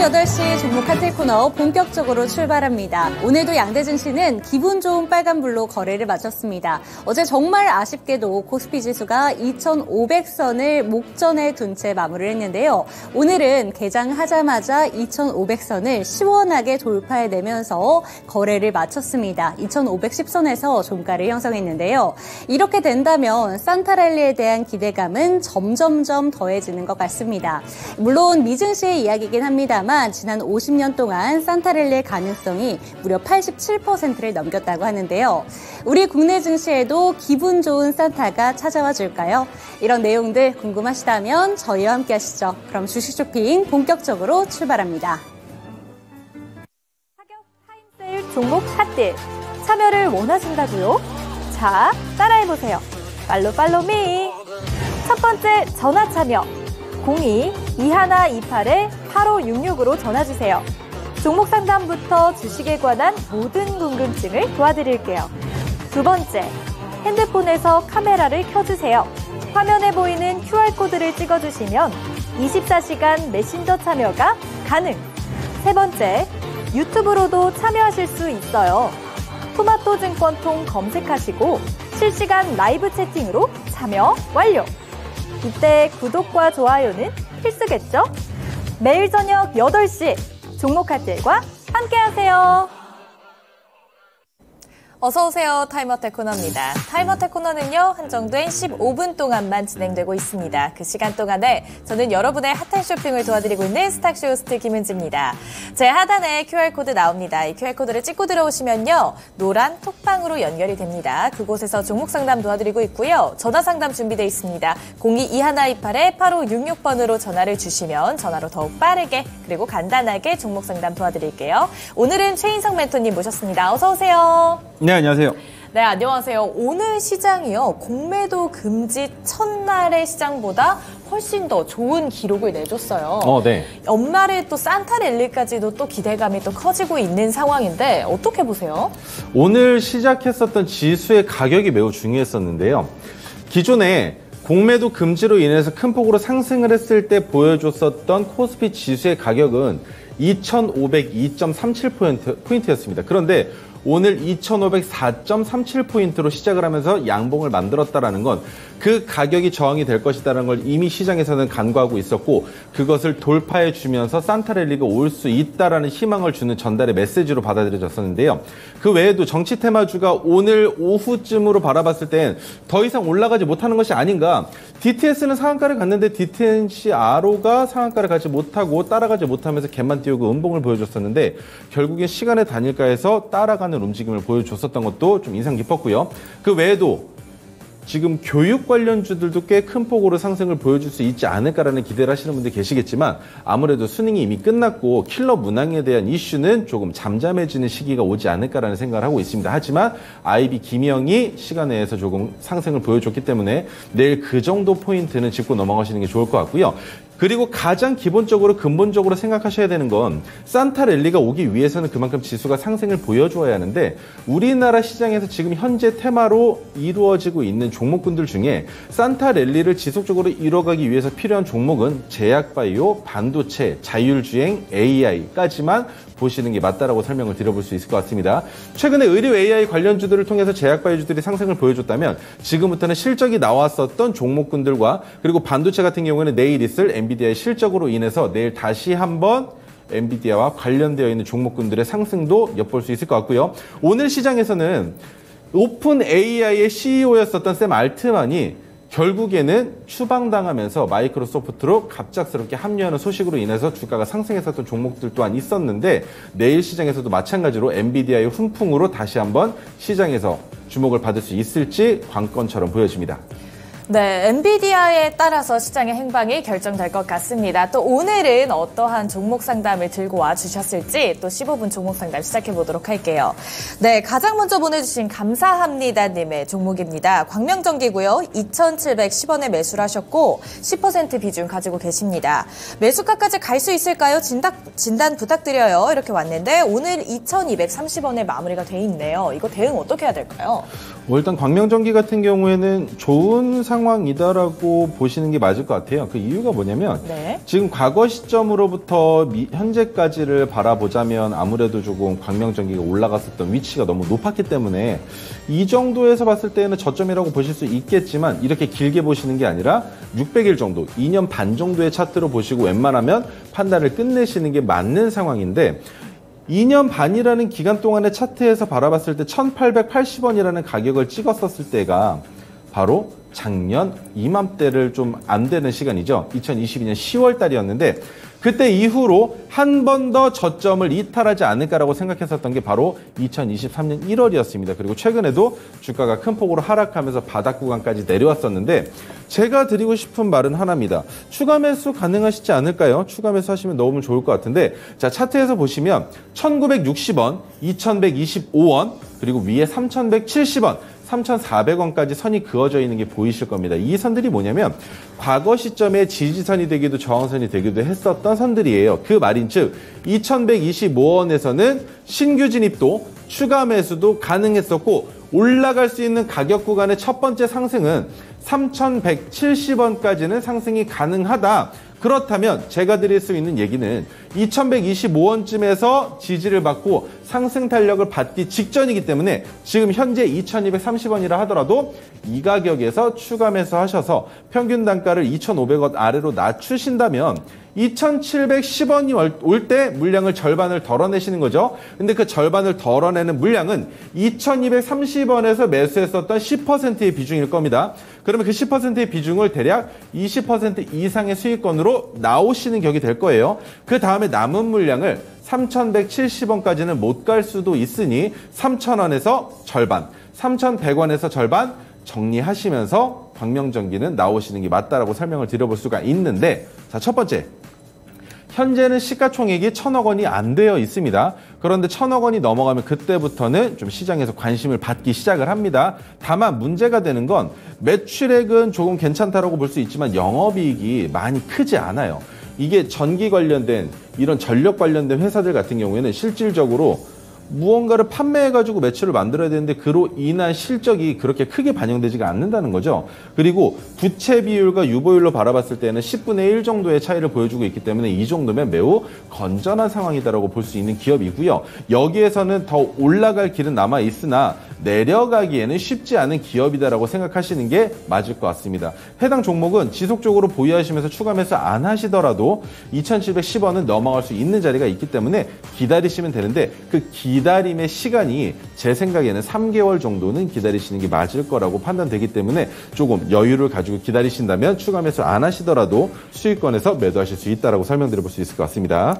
8시 종목 카틀 코너 본격적으로 출발합니다. 오늘도 양대 증시는 기분 좋은 빨간불로 거래를 마쳤습니다. 어제 정말 아쉽게도 코스피 지수가 2,500선을 목전에 둔 채 마무리를 했는데요. 오늘은 개장하자마자 2,500선을 시원하게 돌파해내면서 거래를 마쳤습니다. 2,510선에서 종가를 형성했는데요. 이렇게 된다면 산타랠리에 대한 기대감은 점점점 더해지는 것 같습니다. 물론 미증시의 이야기이긴 합니다만 지난 50년 동안 산타랠리의 가능성이 무려 87%를 넘겼다고 하는데요. 우리 국내 증시에도 기분 좋은 산타가 찾아와 줄까요? 이런 내용들 궁금하시다면 저희와 함께 하시죠. 그럼 주식 쇼핑 본격적으로 출발합니다. 가격 타임세일 종목 핫딜 참여를 원하신다고요? 자, 따라해보세요. 팔로미. 첫 번째 전화 참여 02-2128-8566으로 전화주세요. 종목 상담부터 주식에 관한 모든 궁금증을 도와드릴게요. 두 번째, 핸드폰에서 카메라를 켜주세요. 화면에 보이는 QR코드를 찍어주시면 24시간 메신저 참여가 가능. 세 번째, 유튜브로도 참여하실 수 있어요. 토마토증권통 검색하시고 실시간 라이브 채팅으로 참여 완료. 이때 구독과 좋아요는 필수겠죠? 매일 저녁 8시 종목 카틀과 함께하세요. 어서오세요. 타임어택 코너입니다. 타임어택 코너는요, 한정된 15분 동안만 진행되고 있습니다. 그 시간 동안에 저는 여러분의 핫한 쇼핑을 도와드리고 있는 스탁쇼 호스트 김은지입니다. 제 하단에 QR코드 나옵니다. 이 QR코드를 찍고 들어오시면요, 노란 톡방으로 연결이 됩니다. 그곳에서 종목 상담 도와드리고 있고요. 전화 상담 준비되어 있습니다. 02-2128-8566번으로 전화를 주시면 전화로 더욱 빠르게 그리고 간단하게 종목 상담 도와드릴게요. 오늘은 최인성 멘토님 모셨습니다. 어서 오세요. 네, 안녕하세요. 네, 안녕하세요. 오늘 시장이요, 공매도 금지 첫날의 시장보다 훨씬 더 좋은 기록을 내줬어요. 네. 연말에 또 산타랠리까지도 또 기대감이 또 커지고 있는 상황인데 어떻게 보세요? 오늘 시작했었던 지수의 가격이 매우 중요했었는데요. 기존에 공매도 금지로 인해서 큰 폭으로 상승을 했을 때 보여줬었던 코스피 지수의 가격은 2,502.37포인트였습니다. 그런데 오늘 2,504.37포인트로 시작을 하면서 양봉을 만들었다라는 건 그 가격이 저항이 될 것이다라는 걸 이미 시장에서는 간과하고 있었고, 그것을 돌파해 주면서 산타랠리가 올 수 있다라는 희망을 주는 전달의 메시지로 받아들여졌었는데요. 그 외에도 정치 테마주가 오늘 오후쯤으로 바라봤을 땐 더 이상 올라가지 못하는 것이 아닌가. DTS는 상한가를 갔는데 DTNC-RO가 상한가를 가지 못하고 따라가지 못하면서 갭만 띄우고 음봉을 보여줬었는데, 결국엔 시간의 단일가에서 따라가는 움직임을 보여줬었던 것도 좀 인상 깊었고요. 그 외에도 지금 교육 관련주들도 꽤 큰 폭으로 상승을 보여줄 수 있지 않을까라는 기대를 하시는 분들 계시겠지만, 아무래도 스닝이 이미 끝났고 킬러 문항에 대한 이슈는 조금 잠잠해지는 시기가 오지 않을까라는 생각을 하고 있습니다. 하지만 IB 김영이 시간 내에서 조금 상승을 보여줬기 때문에 내일 그 정도 포인트는 짚고 넘어가시는 게 좋을 것 같고요. 그리고 가장 기본적으로 근본적으로 생각하셔야 되는 건 산타랠리가 오기 위해서는 그만큼 지수가 상승을 보여줘야 하는데, 우리나라 시장에서 지금 현재 테마로 이루어지고 있는 종목군들 중에 산타랠리를 지속적으로 이뤄가기 위해서 필요한 종목은 제약바이오, 반도체, 자율주행, AI까지만 보시는 게 맞다라고 설명을 드려볼 수 있을 것 같습니다. 최근에 의료 AI 관련주들을 통해서 제약바이오주들이 상승을 보여줬다면, 지금부터는 실적이 나왔었던 종목군들과 그리고 반도체 같은 경우에는 내일 있을 엔비디아의 실적으로 인해서 내일 다시 한번 엔비디아와 관련되어 있는 종목군들의 상승도 엿볼 수 있을 것 같고요. 오늘 시장에서는 오픈 AI의 CEO였었던 샘 알트만이 결국에는 추방당하면서 마이크로소프트로 갑작스럽게 합류하는 소식으로 인해서 주가가 상승했었던 종목들 또한 있었는데, 내일 시장에서도 마찬가지로 엔비디아의 훈풍으로 다시 한번 시장에서 주목을 받을 수 있을지 관건처럼 보여집니다. 네, 엔비디아에 따라서 시장의 행방이 결정될 것 같습니다. 또 오늘은 어떠한 종목 상담을 들고 와주셨을지 또 15분 종목 상담 시작해보도록 할게요. 네, 가장 먼저 보내주신 감사합니다님의 종목입니다. 광명전기고요. 2,710원에 매수를 하셨고 10% 비중 가지고 계십니다. 매수가까지 갈 수 있을까요? 진단 부탁드려요. 이렇게 왔는데 오늘 2,230원에 마무리가 돼 있네요. 이거 대응 어떻게 해야 될까요? 일단 광명전기 같은 경우에는 좋은 상황이다라고 보시는 게 맞을 것 같아요. 그 이유가 뭐냐면 네. 지금 과거 시점으로부터 현재까지를 바라보자면 아무래도 조금 광명전기가 올라갔었던 위치가 너무 높았기 때문에 이 정도에서 봤을 때는 저점이라고 보실 수 있겠지만 이렇게 길게 보시는 게 아니라 600일 정도, 2년 반 정도의 차트로 보시고 웬만하면 판단을 끝내시는 게 맞는 상황인데 2년 반이라는 기간 동안의 차트에서 바라봤을 때 1,880원이라는 가격을 찍었었을 때가 바로 작년 이맘때를 좀 안 되는 시간이죠. 2022년 10월 달이었는데 그때 이후로 한 번 더 저점을 이탈하지 않을까라고 생각했었던 게 바로 2023년 1월이었습니다. 그리고 최근에도 주가가 큰 폭으로 하락하면서 바닥 구간까지 내려왔었는데 제가 드리고 싶은 말은 하나입니다. 추가 매수 가능하시지 않을까요? 추가 매수 하시면 너무 좋을 것 같은데 자 차트에서 보시면 1,960원, 2,125원 그리고 위에 3,170원 3,400원까지 선이 그어져 있는 게 보이실 겁니다. 이 선들이 뭐냐면 과거 시점에 지지선이 되기도 저항선이 되기도 했었던 선들이에요. 그 말인즉 2,125원에서는 신규 진입도 추가 매수도 가능했었고 올라갈 수 있는 가격 구간의 첫 번째 상승은 3,170원까지는 상승이 가능하다. 그렇다면 제가 드릴 수 있는 얘기는 2,125원쯤에서 지지를 받고 상승 탄력을 받기 직전이기 때문에 지금 현재 2,230원이라 하더라도 이 가격에서 추가 매수하셔서 평균 단가를 2,500원 아래로 낮추신다면 2,710원이 올 때 물량을 절반을 덜어내시는 거죠. 근데 그 절반을 덜어내는 물량은 2,230원에서 매수했었던 10%의 비중일 겁니다. 그러면 그 10%의 비중을 대략 20% 이상의 수익권으로 나오시는 격이 될 거예요. 그 다음에 남은 물량을 3,170원까지는 못 갈 수도 있으니 3,000원에서 절반, 3,100원에서 절반 정리하시면서 광명전기는 나오시는 게 맞다라고 설명을 드려볼 수가 있는데 자, 첫 번째. 현재는 시가총액이 1,000억 원이 안 되어 있습니다. 그런데 1,000억 원이 넘어가면 그때부터는 좀 시장에서 관심을 받기 시작을 합니다. 다만 문제가 되는 건 매출액은 조금 괜찮다라고 볼 수 있지만 영업이익이 많이 크지 않아요. 이게 전기 관련된 이런 전력 관련된 회사들 같은 경우에는 실질적으로 무언가를 판매해가지고 매출을 만들어야 되는데 그로 인한 실적이 그렇게 크게 반영되지가 않는다는 거죠. 그리고 부채 비율과 유보율로 바라봤을 때는 10분의 1 정도의 차이를 보여주고 있기 때문에 이 정도면 매우 건전한 상황이다라고 볼 수 있는 기업이고요. 여기에서는 더 올라갈 길은 남아 있으나 내려가기에는 쉽지 않은 기업이다라고 생각하시는 게 맞을 것 같습니다. 해당 종목은 지속적으로 보유하시면서 추가 매수 안 하시더라도 2,710원은 넘어갈 수 있는 자리가 있기 때문에 기다리시면 되는데 그 기다림의 시간이 제 생각에는 3개월 정도는 기다리시는 게 맞을 거라고 판단되기 때문에 조금 여유를 가지고 기다리신다면 추가 매수 안 하시더라도 수익권에서 매도하실 수 있다라고 설명드려볼 수 있을 것 같습니다.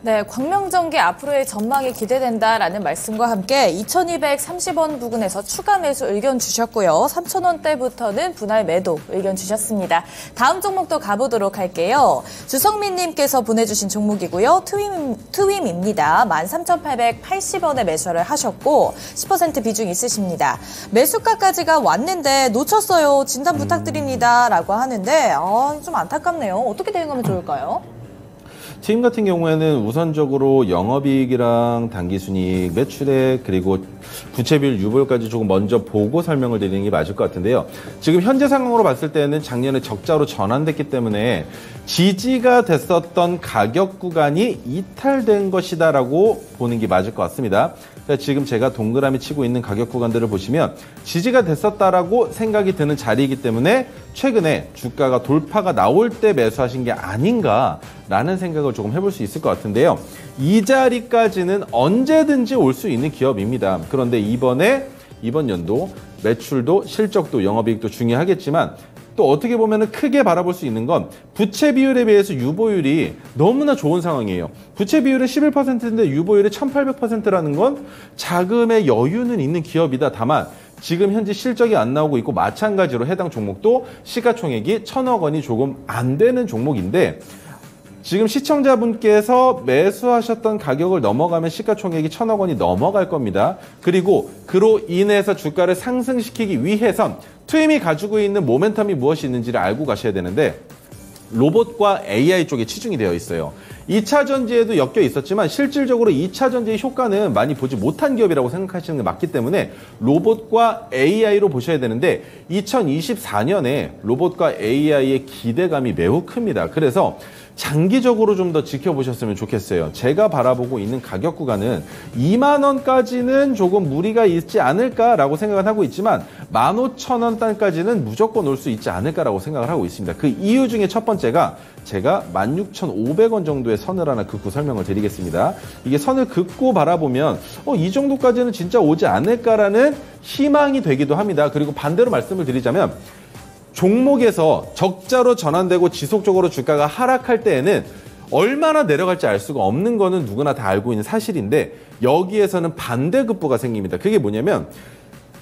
네, 광명전기 앞으로의 전망이 기대된다라는 말씀과 함께 2,230원 부근에서 추가 매수 의견 주셨고요. 3,000원대부터는 분할 매도 의견 주셨습니다. 다음 종목도 가보도록 할게요. 주성민님께서 보내주신 종목이고요. 트윈입니다. 13,880원에 매수를 하셨고 10% 비중 있으십니다. 매수가까지가 왔는데 놓쳤어요. 진단 부탁드립니다. 라고 하는데 좀 안타깝네요. 어떻게 대응하면 좋을까요? 팀 같은 경우에는 우선적으로 영업이익이랑 당기순이익, 매출액, 그리고 부채비율, 유보율까지 조금 먼저 보고 설명을 드리는 게 맞을 것 같은데요. 지금 현재 상황으로 봤을 때는 작년에 적자로 전환됐기 때문에 지지가 됐었던 가격 구간이 이탈된 것이다라고 보는 게 맞을 것 같습니다. 그러니까 지금 제가 동그라미 치고 있는 가격 구간들을 보시면 지지가 됐었다라고 생각이 드는 자리이기 때문에 최근에 주가가 돌파가 나올 때 매수하신 게 아닌가라는 생각을 조금 해볼 수 있을 것 같은데요. 이 자리까지는 언제든지 올 수 있는 기업입니다. 그런데 이번 연도 매출도 실적도 영업이익도 중요하겠지만 또 어떻게 보면 크게 바라볼 수 있는 건 부채 비율에 비해서 유보율이 너무나 좋은 상황이에요. 부채 비율은 11%인데 유보율이 1,800%라는 건 자금의 여유는 있는 기업이다. 다만 지금 현재 실적이 안 나오고 있고 마찬가지로 해당 종목도 시가총액이 1,000억 원이 조금 안 되는 종목인데 지금 시청자분께서 매수하셨던 가격을 넘어가면 시가총액이 1,000억 원이 넘어갈 겁니다. 그리고 그로 인해서 주가를 상승시키기 위해선 트윈이 가지고 있는 모멘텀이 무엇이 있는지를 알고 가셔야 되는데 로봇과 AI 쪽에 치중이 되어 있어요. 2차 전지에도 엮여 있었지만 실질적으로 2차 전지의 효과는 많이 보지 못한 기업이라고 생각하시는 게 맞기 때문에 로봇과 AI로 보셔야 되는데 2024년에 로봇과 AI의 기대감이 매우 큽니다. 그래서 장기적으로 좀 더 지켜보셨으면 좋겠어요. 제가 바라보고 있는 가격 구간은 2만 원까지는 조금 무리가 있지 않을까라고 생각을 하고 있지만 15,000원 단까지는 무조건 올 수 있지 않을까라고 생각을 하고 있습니다. 그 이유 중에 첫 번째가 제가 16,500원 정도의 선을 하나 긋고 설명을 드리겠습니다. 이게 선을 긋고 바라보면 이 정도까지는 진짜 오지 않을까라는 희망이 되기도 합니다. 그리고 반대로 말씀을 드리자면 종목에서 적자로 전환되고 지속적으로 주가가 하락할 때에는 얼마나 내려갈지 알 수가 없는 거는 누구나 다 알고 있는 사실인데 여기에서는 반대급부가 생깁니다. 그게 뭐냐면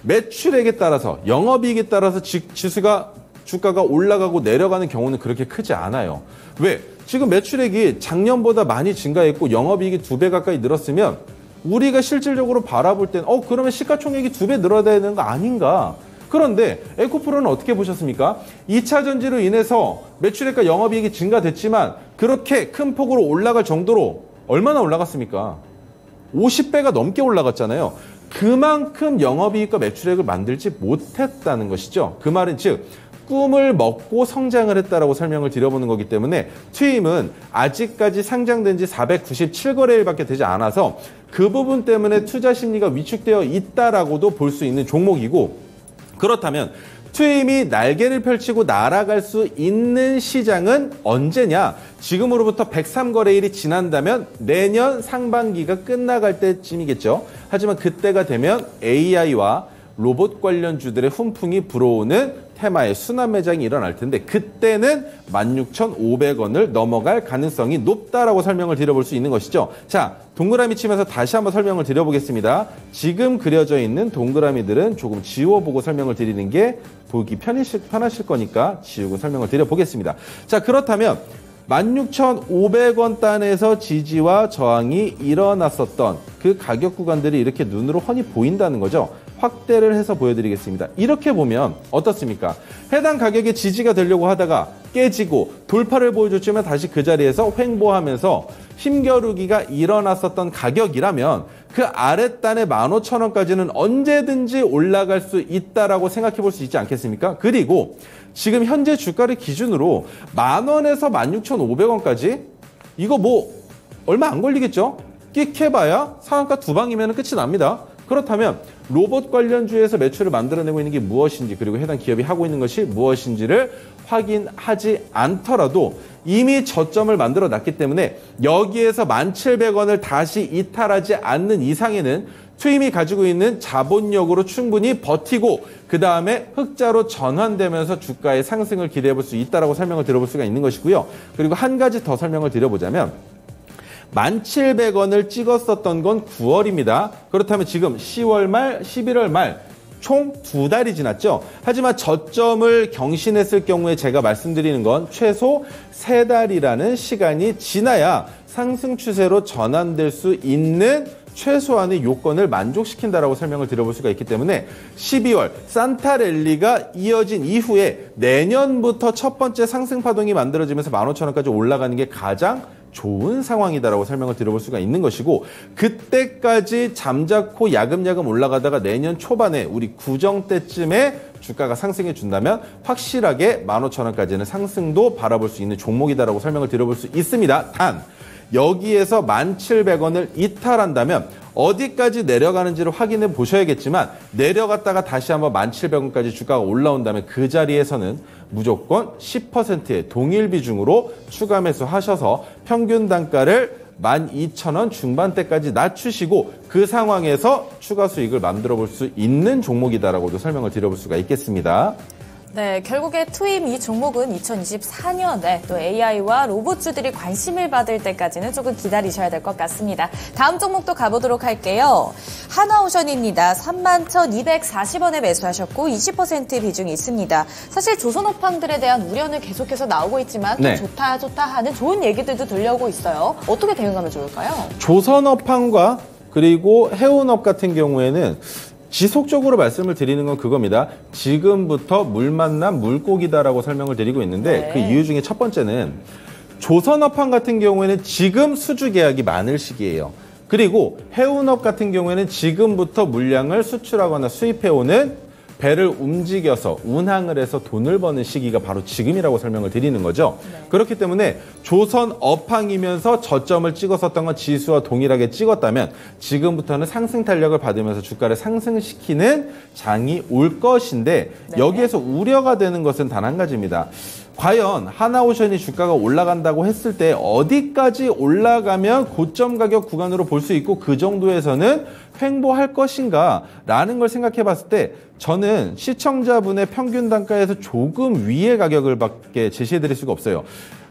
매출액에 따라서 영업이익에 따라서 주가가 올라가고 내려가는 경우는 그렇게 크지 않아요. 왜? 지금 매출액이 작년보다 많이 증가했고 영업이익이 2배 가까이 늘었으면 우리가 실질적으로 바라볼 땐 그러면 시가총액이 2배 늘어야 되는 거 아닌가? 그런데 에코프로는 어떻게 보셨습니까? 2차 전지로 인해서 매출액과 영업이익이 증가됐지만 그렇게 큰 폭으로 올라갈 정도로 얼마나 올라갔습니까? 50배가 넘게 올라갔잖아요. 그만큼 영업이익과 매출액을 만들지 못했다는 것이죠. 그 말은 즉 꿈을 먹고 성장을 했다라고 설명을 드려보는 거기 때문에 트윈은 아직까지 상장된 지 497거래일밖에 되지 않아서 그 부분 때문에 투자 심리가 위축되어 있다라고도 볼 수 있는 종목이고 그렇다면 트윈이 날개를 펼치고 날아갈 수 있는 시장은 언제냐? 지금으로부터 103거래일이 지난다면 내년 상반기가 끝나갈 때쯤이겠죠. 하지만 그때가 되면 AI와 로봇 관련주들의 훈풍이 불어오는 테마의 순환 매장이 일어날 텐데 그때는 16,500원을 넘어갈 가능성이 높다라고 설명을 드려볼 수 있는 것이죠. 자, 동그라미 치면서 다시 한번 설명을 드려보겠습니다. 지금 그려져 있는 동그라미들은 조금 지워보고 설명을 드리는 게 보기 편하실 거니까 지우고 설명을 드려보겠습니다. 자, 그렇다면 16,500원 단에서 지지와 저항이 일어났었던 그 가격 구간들이 이렇게 눈으로 훤히 보인다는 거죠. 확대를 해서 보여드리겠습니다. 이렇게 보면 어떻습니까? 해당 가격에 지지가 되려고 하다가 깨지고 돌파를 보여줬지만 다시 그 자리에서 횡보하면서 힘겨루기가 일어났었던 가격이라면 그 아랫단의 15,000원까지는 언제든지 올라갈 수 있다라고 생각해 볼 수 있지 않겠습니까? 그리고 지금 현재 주가를 기준으로 10,000원에서 16,500원까지 이거 뭐 얼마 안 걸리겠죠? 끽해봐야 상한가 2방이면 끝이 납니다. 그렇다면 로봇 관련주에서 매출을 만들어내고 있는 게 무엇인지 그리고 해당 기업이 하고 있는 것이 무엇인지를 확인하지 않더라도 이미 저점을 만들어 놨기 때문에 여기에서 1,700원을 다시 이탈하지 않는 이상에는 트윈이 가지고 있는 자본력으로 충분히 버티고 그 다음에 흑자로 전환되면서 주가의 상승을 기대해 볼 수 있다고 설명을 드려볼 수가 있는 것이고요. 그리고 한 가지 더 설명을 드려보자면 1,700원을 찍었었던 건 9월입니다. 그렇다면 지금 10월 말, 11월 말 총 2달이 지났죠. 하지만 저점을 경신했을 경우에 제가 말씀드리는 건 최소 3달이라는 시간이 지나야 상승 추세로 전환될 수 있는 최소한의 요건을 만족시킨다라고 설명을 드려볼 수가 있기 때문에 12월 산타랠리가 이어진 이후에 내년부터 첫 번째 상승 파동이 만들어지면서 15,000원까지 올라가는 게 가장 좋은 상황이다라고 설명을 드려볼 수가 있는 것이고 그때까지 잠자코 야금야금 올라가다가 내년 초반에 우리 구정 때쯤에 주가가 상승해 준다면 확실하게 15,000원까지는 상승도 바라볼 수 있는 종목이다라고 설명을 드려볼 수 있습니다. 단 여기에서 1,700원을 이탈한다면 어디까지 내려가는지를 확인해 보셔야겠지만 내려갔다가 다시 한번 1,700원까지 주가가 올라온다면 그 자리에서는 무조건 10%의 동일 비중으로 추가 매수하셔서 평균 단가를 12,000원 중반대까지 낮추시고 그 상황에서 추가 수익을 만들어 볼 수 있는 종목이다라고도 설명을 드려볼 수가 있겠습니다. 네, 결국에 트윈 이 종목은 2024년에 또 AI와 로봇주들이 관심을 받을 때까지는 조금 기다리셔야 될 것 같습니다. 다음 종목도 가보도록 할게요. 하나오션입니다. 31,240원에 매수하셨고 20% 비중이 있습니다. 사실 조선업황들에 대한 우려는 계속해서 나오고 있지만 또 좋다 하는 좋은 얘기들도 들려오고 있어요. 어떻게 대응하면 좋을까요? 조선업황과 그리고 해운업 같은 경우에는 지속적으로 말씀을 드리는 건 그겁니다. 지금부터 물 만난 물고기다라고 설명을 드리고 있는데 그 이유 중에 첫 번째는 조선업황 같은 경우에는 지금 수주 계약이 많을 시기예요. 그리고 해운업 같은 경우에는 지금부터 물량을 수출하거나 수입해오는 배를 움직여서 운항을 해서 돈을 버는 시기가 바로 지금이라고 설명을 드리는 거죠. 네. 그렇기 때문에 조선 업황이면서 저점을 찍었었던 건 지수와 동일하게 찍었다면 지금부터는 상승 탄력을 받으면서 주가를 상승시키는 장이 올 것인데 네. 여기에서 우려가 되는 것은 단 한 가지입니다. 과연 하나오션이 주가가 올라간다고 했을 때 어디까지 올라가면 고점 가격 구간으로 볼 수 있고 그 정도에서는 횡보할 것인가 라는 걸 생각해 봤을 때 저는 시청자분의 평균 단가에서 조금 위의 가격을 밖에 제시해 드릴 수가 없어요.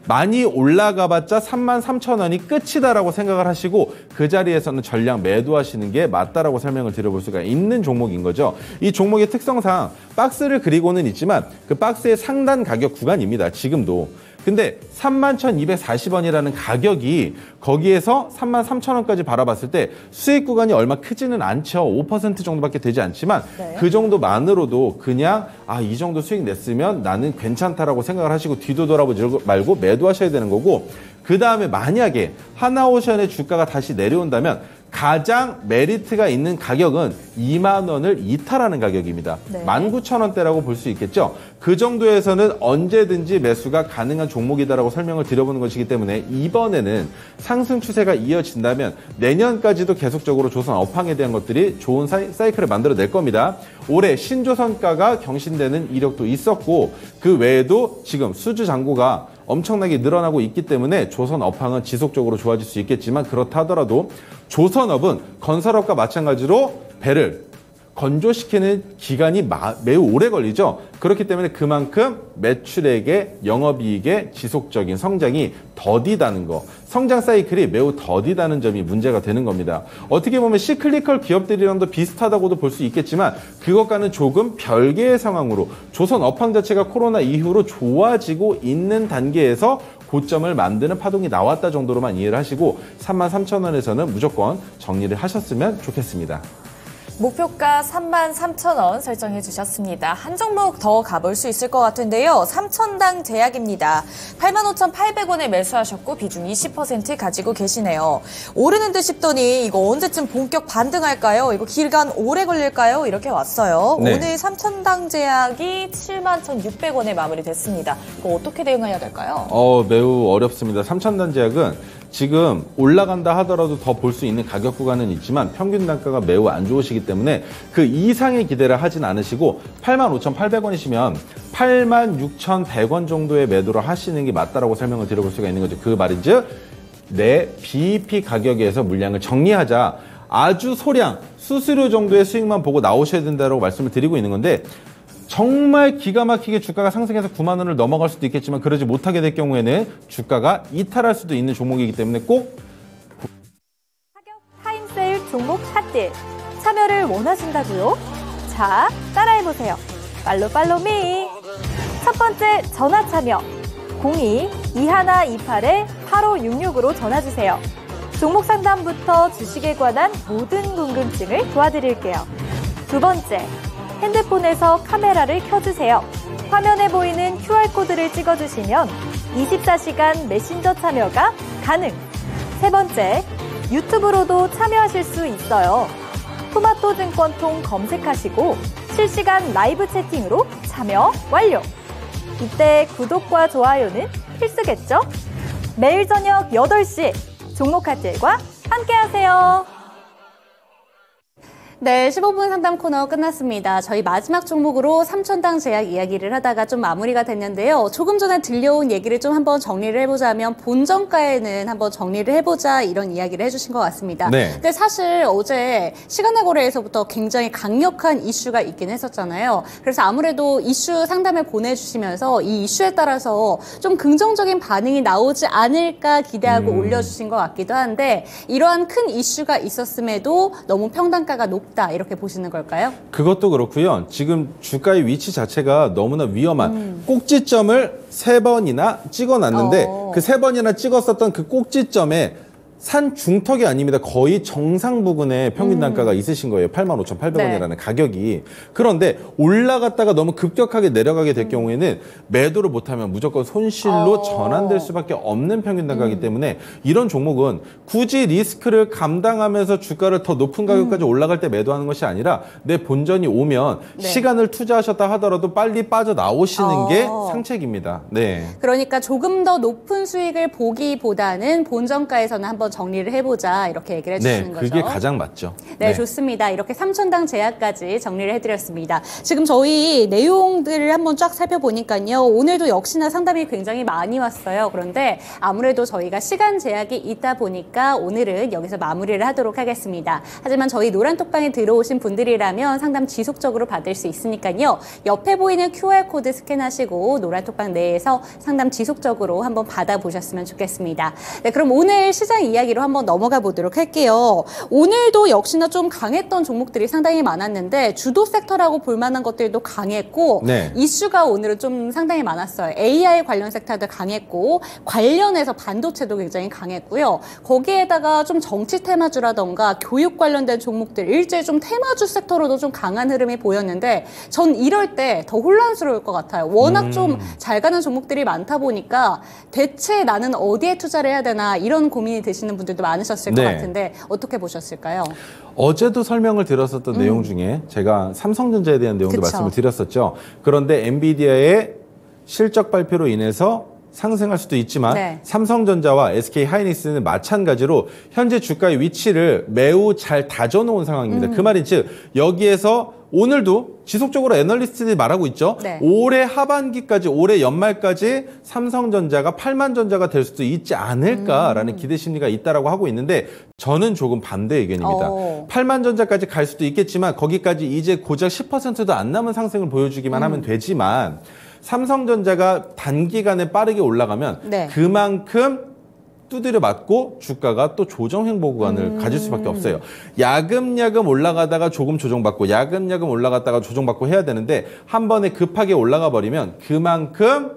많이 올라가봤자 33,000원이 끝이다라고 생각을 하시고 그 자리에서는 전량 매도하시는 게 맞다라고 설명을 드려볼 수가 있는 종목인 거죠. 이 종목의 특성상 박스를 그리고는 있지만 그 박스의 상단 가격 구간입니다. 지금도. 근데 31,240원이라는 가격이 거기에서 33,000원까지 바라봤을 때 수익 구간이 얼마 크지는 않죠. 5% 정도밖에 되지 않지만 네. 그 정도만으로도 그냥 이 정도 수익 냈으면 나는 괜찮다라고 생각을 하시고 뒤도 돌아보지 말고 매도하셔야 되는 거고 그 다음에 만약에 하나오션의 주가가 다시 내려온다면 가장 메리트가 있는 가격은 2만 원을 이탈하는 가격입니다. 네. 19,000원대라고 볼 수 있겠죠. 그 정도에서는 언제든지 매수가 가능한 종목이다라고 설명을 드려보는 것이기 때문에 이번에는 상승 추세가 이어진다면 내년까지도 계속적으로 조선 업황에 대한 것들이 좋은 사이클을 만들어낼 겁니다. 올해 신조선가가 경신되는 이력도 있었고 그 외에도 지금 수주 잔고가 엄청나게 늘어나고 있기 때문에 조선 업황은 지속적으로 좋아질 수 있겠지만 그렇다 하더라도 조선업은 건설업과 마찬가지로 배를 건조시키는 기간이 매우 오래 걸리죠. 그렇기 때문에 그만큼 매출액의 영업이익의 지속적인 성장이 더디다는 거. 성장 사이클이 매우 더디다는 점이 문제가 되는 겁니다. 어떻게 보면 시클리컬 기업들이랑도 비슷하다고도 볼 수 있겠지만 그것과는 조금 별개의 상황으로 조선 업황 자체가 코로나 이후로 좋아지고 있는 단계에서 고점을 만드는 파동이 나왔다 정도로만 이해를 하시고 33,000원에서는 무조건 정리를 하셨으면 좋겠습니다. 목표가 33,000원 설정해 주셨습니다. 한 종목 더 가볼 수 있을 것 같은데요. 3천당 제약입니다. 85,800원에 매수하셨고 비중 20% 가지고 계시네요. 오르는 듯 싶더니 이거 언제쯤 본격 반등할까요? 이거 기간 오래 걸릴까요? 이렇게 왔어요. 네. 오늘 3천당 제약이 71,600원에 마무리됐습니다. 이거 어떻게 대응해야 될까요? 매우 어렵습니다. 3천당 제약은 지금 올라간다 하더라도 더 볼 수 있는 가격 구간은 있지만 평균 단가가 매우 안 좋으시기 때문에 그 이상의 기대를 하진 않으시고 85,800원이시면 86,100원 정도의 매도를 하시는 게 맞다라고 설명을 드려볼 수가 있는 거죠. 그 말인즉 내 BEP 가격에서 물량을 정리하자. 아주 소량 수수료 정도의 수익만 보고 나오셔야 된다고 말씀을 드리고 있는 건데 정말 기가 막히게 주가가 상승해서 9만 원을 넘어갈 수도 있겠지만 그러지 못하게 될 경우에는 주가가 이탈할 수도 있는 종목이기 때문에 꼭 가격 타임세일 종목 핫딜 참여를 원하신다고요? 자, 따라해보세요. 팔로미. 첫 번째 전화 참여 02-2128-8566으로 전화주세요. 종목 상담부터 주식에 관한 모든 궁금증을 도와드릴게요. 두 번째 핸드폰에서 카메라를 켜주세요. 화면에 보이는 QR코드를 찍어주시면 24시간 메신저 참여가 가능. 세 번째, 유튜브로도 참여하실 수 있어요. 토마토증권통 검색하시고 실시간 라이브 채팅으로 참여 완료. 이때 구독과 좋아요는 필수겠죠? 매일 저녁 8시 종목 핫딜과 함께하세요. 네, 15분 상담 코너 끝났습니다. 저희 마지막 종목으로 3천당 제약 이야기를 하다가 좀 마무리가 됐는데요. 조금 전에 들려온 얘기를 좀 한번 정리를 해보자면 본전가에는 한번 정리를 해보자 이런 이야기를 해주신 것 같습니다. 네. 근데 사실 어제 시간의 거래에서부터 굉장히 강력한 이슈가 있긴 했었잖아요. 그래서 아무래도 이슈 상담을 보내주시면서 이 이슈에 따라서 좀 긍정적인 반응이 나오지 않을까 기대하고 올려주신 것 같기도 한데 이러한 큰 이슈가 있었음에도 너무 평단가가 높다 이렇게 보시는 걸까요? 그것도 그렇고요. 지금 주가의 위치 자체가 너무나 위험한 꼭지점을 3번이나 찍어놨는데 그 3번이나 찍었었던 그 꼭지점에 산 중턱이 아닙니다. 거의 정상 부근에 평균 단가가 있으신 거예요. 85,800원이라는 네. 가격이. 그런데 올라갔다가 너무 급격하게 내려가게 될 경우에는 매도를 못하면 무조건 손실로 전환될 수밖에 없는 평균 단가이기 때문에 이런 종목은 굳이 리스크를 감당하면서 주가를 더 높은 가격까지 올라갈 때 매도하는 것이 아니라 내 본전이 오면 네. 시간을 투자하셨다 하더라도 빨리 빠져나오시는 게 상책입니다. 네. 그러니까 조금 더 높은 수익을 보기보다는 본전가에서는 한번 정리를 해보자 이렇게 얘기를 해주시는 거죠. 그게 가장 맞죠. 네, 좋습니다. 이렇게 3천당 제약까지 정리를 해드렸습니다. 지금 저희 내용들을 한번 쫙 살펴보니까요. 오늘도 역시나 상담이 굉장히 많이 왔어요. 그런데 아무래도 저희가 시간 제약이 있다 보니까 오늘은 여기서 마무리를 하도록 하겠습니다. 하지만 저희 노란톡방에 들어오신 분들이라면 상담 지속적으로 받을 수 있으니까요. 옆에 보이는 QR코드 스캔하시고 노란톡방 내에서 상담 지속적으로 한번 받아보셨으면 좋겠습니다. 네, 그럼 오늘 시장 이야기로 한번 넘어가 보도록 할게요. 오늘도 역시나 좀 강했던 종목들이 상당히 많았는데 주도 섹터라고 볼 만한 것들도 강했고 네. 이슈가 오늘은 좀 상당히 많았어요. AI 관련 섹터도 강했고 관련해서 반도체도 굉장히 강했고요. 거기에다가 좀 정치 테마주라던가 교육 관련된 종목들 일제히 좀 테마주 섹터로도 좀 강한 흐름이 보였는데 전 이럴 때 더 혼란스러울 것 같아요. 워낙 좀 잘 가는 종목들이 많다 보니까 대체 나는 어디에 투자를 해야 되나 이런 고민이 드시는 분들도 많으셨을 것 같은데 어떻게 보셨을까요? 어제도 설명을 드렸었던 내용 중에 제가 삼성전자에 대한 내용도 그쵸. 말씀을 드렸었죠. 그런데 엔비디아의 실적 발표로 인해서 상승할 수도 있지만 네. 삼성전자와 SK하이닉스는 마찬가지로 현재 주가의 위치를 매우 잘 다져놓은 상황입니다. 그 말인 즉 여기에서 오늘도 지속적으로 애널리스트들이 말하고 있죠. 네. 올해 하반기까지, 올해 연말까지 삼성전자가 8만 전자가 될 수도 있지 않을까라는 기대 심리가 있다라고 하고 있는데 저는 조금 반대 의견입니다. 8만 전자까지 갈 수도 있겠지만 거기까지 이제 고작 10%도 안 남은 상승을 보여주기만 하면 되지만 삼성전자가 단기간에 빠르게 올라가면 네. 그만큼 두드려 맞고 주가가 또 조정 행보 구간을 가질 수밖에 없어요. 야금야금 올라가다가 조금 조정받고 야금야금 올라갔다가 조정받고 해야 되는데 한 번에 급하게 올라가 버리면 그만큼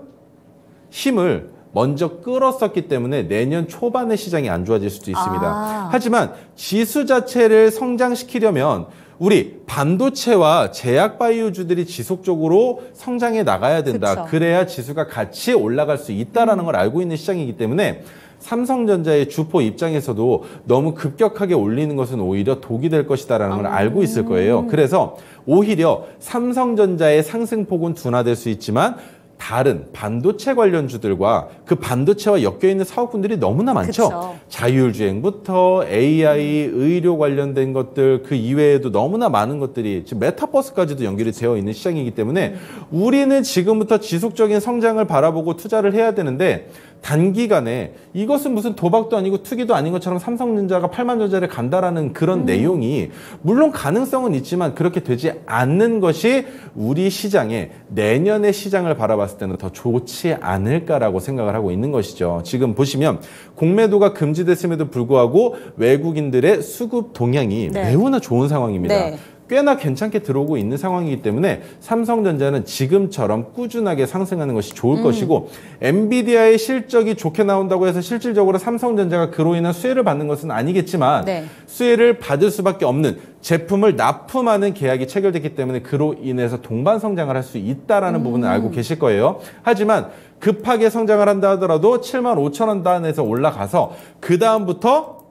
힘을 먼저 끌었었기 때문에 내년 초반에 시장이 안 좋아질 수도 있습니다. 하지만 지수 자체를 성장시키려면 우리 반도체와 제약바이오주들이 지속적으로 성장해 나가야 된다. 그쵸. 그래야 지수가 같이 올라갈 수 있다는 걸 알고 있는 시장이기 때문에 삼성전자의 주포 입장에서도 너무 급격하게 올리는 것은 오히려 독이 될 것이다라는 걸 알고 있을 거예요. 그래서 오히려 삼성전자의 상승폭은 둔화될 수 있지만 다른 반도체 관련주들과 그 반도체와 엮여있는 사업군들이 너무나 많죠. 그쵸. 자율주행부터 AI, 의료 관련된 것들 그 이외에도 너무나 많은 것들이 지금 메타버스까지도 연결이 되어 있는 시장이기 때문에 우리는 지금부터 지속적인 성장을 바라보고 투자를 해야 되는데 단기간에 이것은 무슨 도박도 아니고 투기도 아닌 것처럼 삼성전자가 8만 전자를 간다라는 그런 내용이 물론 가능성은 있지만 그렇게 되지 않는 것이 우리 시장의 내년의 시장을 바라봤을 때는 더 좋지 않을까라고 생각을 하고 있는 것이죠. 지금 보시면 공매도가 금지됐음에도 불구하고 외국인들의 수급 동향이 네. 매우나 좋은 상황입니다. 네. 꽤나 괜찮게 들어오고 있는 상황이기 때문에 삼성전자는 지금처럼 꾸준하게 상승하는 것이 좋을 것이고 엔비디아의 실적이 좋게 나온다고 해서 실질적으로 삼성전자가 그로 인한 수혜를 받는 것은 아니겠지만 네. 수혜를 받을 수밖에 없는 제품을 납품하는 계약이 체결됐기 때문에 그로 인해서 동반 성장을 할 수 있다라는 부분을 알고 계실 거예요. 하지만 급하게 성장을 한다 하더라도 7만 5천 원 단에서 올라가서 그 다음부터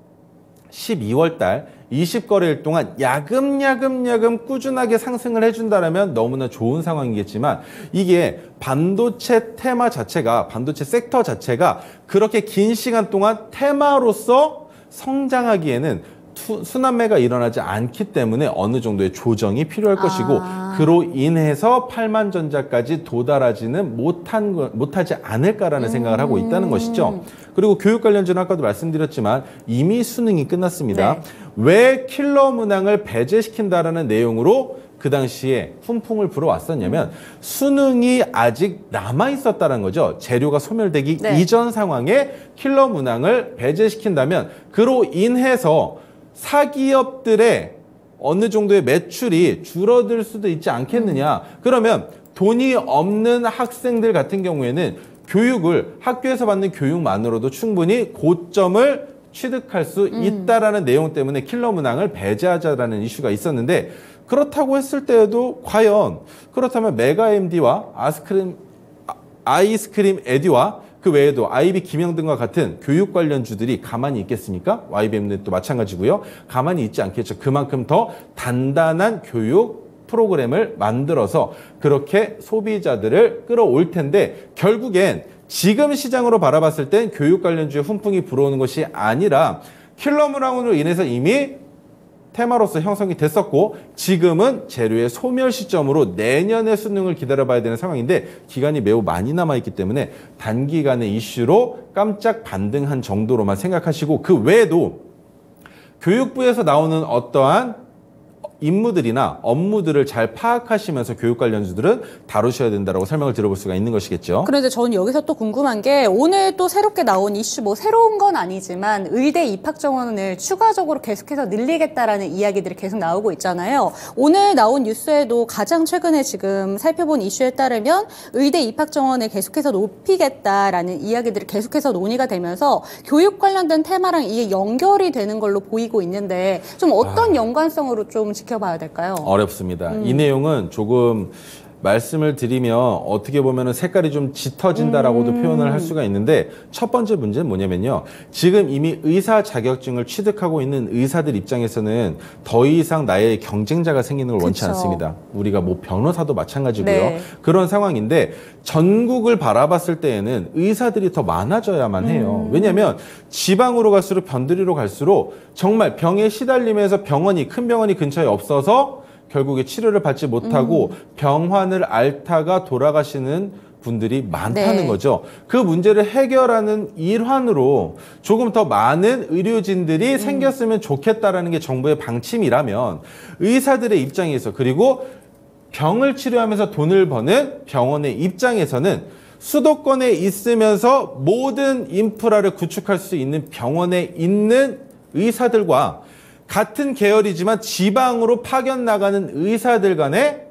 12월 달 20거래일 동안 야금야금 꾸준하게 상승을 해준다면 너무나 좋은 상황이겠지만 이게 반도체 테마 자체가 반도체 섹터 자체가 그렇게 긴 시간 동안 테마로서 성장하기에는 순환매가 일어나지 않기 때문에 어느 정도의 조정이 필요할 것이고 그로 인해서 8만 전자까지 도달하지는 못하지 않을까라는 생각을 하고 있다는 것이죠. 그리고 교육 관련주는 아까도 말씀드렸지만 이미 수능이 끝났습니다. 네. 왜 킬러 문항을 배제시킨다라는 내용으로 그 당시에 훈풍을 불어왔었냐면 수능이 아직 남아있었다는 거죠. 재료가 소멸되기 네. 이전 상황에 킬러 문항을 배제시킨다면 그로 인해서 사기업들의 어느 정도의 매출이 줄어들 수도 있지 않겠느냐. 그러면 돈이 없는 학생들 같은 경우에는 교육을 학교에서 받는 교육만으로도 충분히 고점을 취득할 수 있다라는 내용 때문에 킬러 문항을 배제하자라는 이슈가 있었는데 그렇다고 했을 때에도 과연 그렇다면 메가 MD와 아이스크림 에듀와 그 외에도 IB 김영 등과 같은 교육 관련주들이 가만히 있겠습니까? YBM도 마찬가지고요. 가만히 있지 않겠죠. 그만큼 더 단단한 교육 프로그램을 만들어서 그렇게 소비자들을 끌어올 텐데 결국엔 지금 시장으로 바라봤을 땐 교육 관련주의 훈풍이 불어오는 것이 아니라 킬러 문항으로 인해서 이미 테마로서 형성이 됐었고 지금은 재료의 소멸 시점으로 내년의 수능을 기다려봐야 되는 상황인데 기간이 매우 많이 남아있기 때문에 단기간의 이슈로 깜짝 반등한 정도로만 생각하시고 그 외에도 교육부에서 나오는 어떠한 임무들이나 업무들을 잘 파악하시면서 교육 관련주들은 다루셔야 된다고 설명을 들어볼 수가 있는 것이겠죠. 그런데 저는 여기서 또 궁금한 게 오늘 또 새롭게 나온 이슈 뭐 새로운 건 아니지만 의대 입학 정원을 추가적으로 계속해서 늘리겠다라는 이야기들이 계속 나오고 있잖아요. 오늘 나온 뉴스에도 가장 최근에 지금 살펴본 이슈에 따르면 의대 입학 정원을 계속해서 높이겠다라는 이야기들이 계속해서 논의가 되면서 교육 관련된 테마랑 이게 연결이 되는 걸로 보이고 있는데 좀 어떤 연관성으로 좀 지켜봐야 될까요? 어렵습니다. 이 내용은 조금 말씀을 드리면 어떻게 보면 색깔이 좀 짙어진다라고도 표현을 할 수가 있는데 첫 번째 문제는 뭐냐면요. 지금 이미 의사 자격증을 취득하고 있는 의사들 입장에서는 더 이상 나의 경쟁자가 생기는 걸 원치 않습니다. 우리가 뭐 변호사도 마찬가지고요. 네. 그런 상황인데 전국을 바라봤을 때에는 의사들이 더 많아져야만 해요. 왜냐하면 지방으로 갈수록 변두리로 갈수록 정말 병에 시달리면서 큰 병원이 근처에 없어서 결국에 치료를 받지 못하고 병환을 앓다가 돌아가시는 분들이 많다는 거죠. 그 문제를 해결하는 일환으로 조금 더 많은 의료진들이 생겼으면 좋겠다라는 게 정부의 방침이라면 의사들의 입장에서 그리고 병을 치료하면서 돈을 버는 병원의 입장에서는 수도권에 있으면서 모든 인프라를 구축할 수 있는 병원에 있는 의사들과 같은 계열이지만 지방으로 파견 나가는 의사들 간에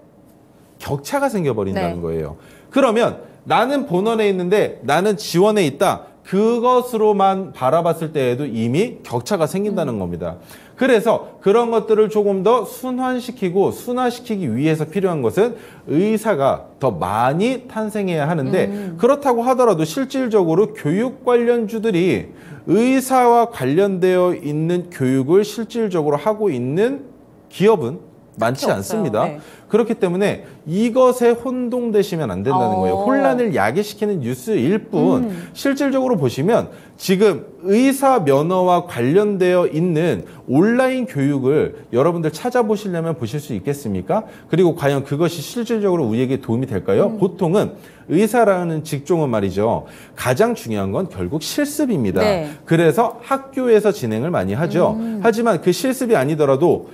격차가 생겨버린다는 거예요. 그러면 나는 본원에 있는데 나는 지원에 있다. 그것으로만 바라봤을 때에도 이미 격차가 생긴다는 겁니다. 그래서 그런 것들을 조금 더 순화시키기 위해서 필요한 것은 의사가 더 많이 탄생해야 하는데 그렇다고 하더라도 실질적으로 교육 관련주들이 의사와 관련되어 있는 교육을 실질적으로 하고 있는 기업은 많지 않습니다. 네. 그렇기 때문에 이것에 혼동되시면 안 된다는 거예요. 혼란을 야기시키는 뉴스일 뿐 실질적으로 보시면 지금 의사 면허와 관련되어 있는 온라인 교육을 여러분들 찾아보시려면 보실 수 있겠습니까? 그리고 과연 그것이 실질적으로 우리에게 도움이 될까요? 보통은 의사라는 직종은 말이죠. 가장 중요한 건 결국 실습입니다. 네. 그래서 학교에서 진행을 많이 하죠. 하지만 그 실습이 아니더라도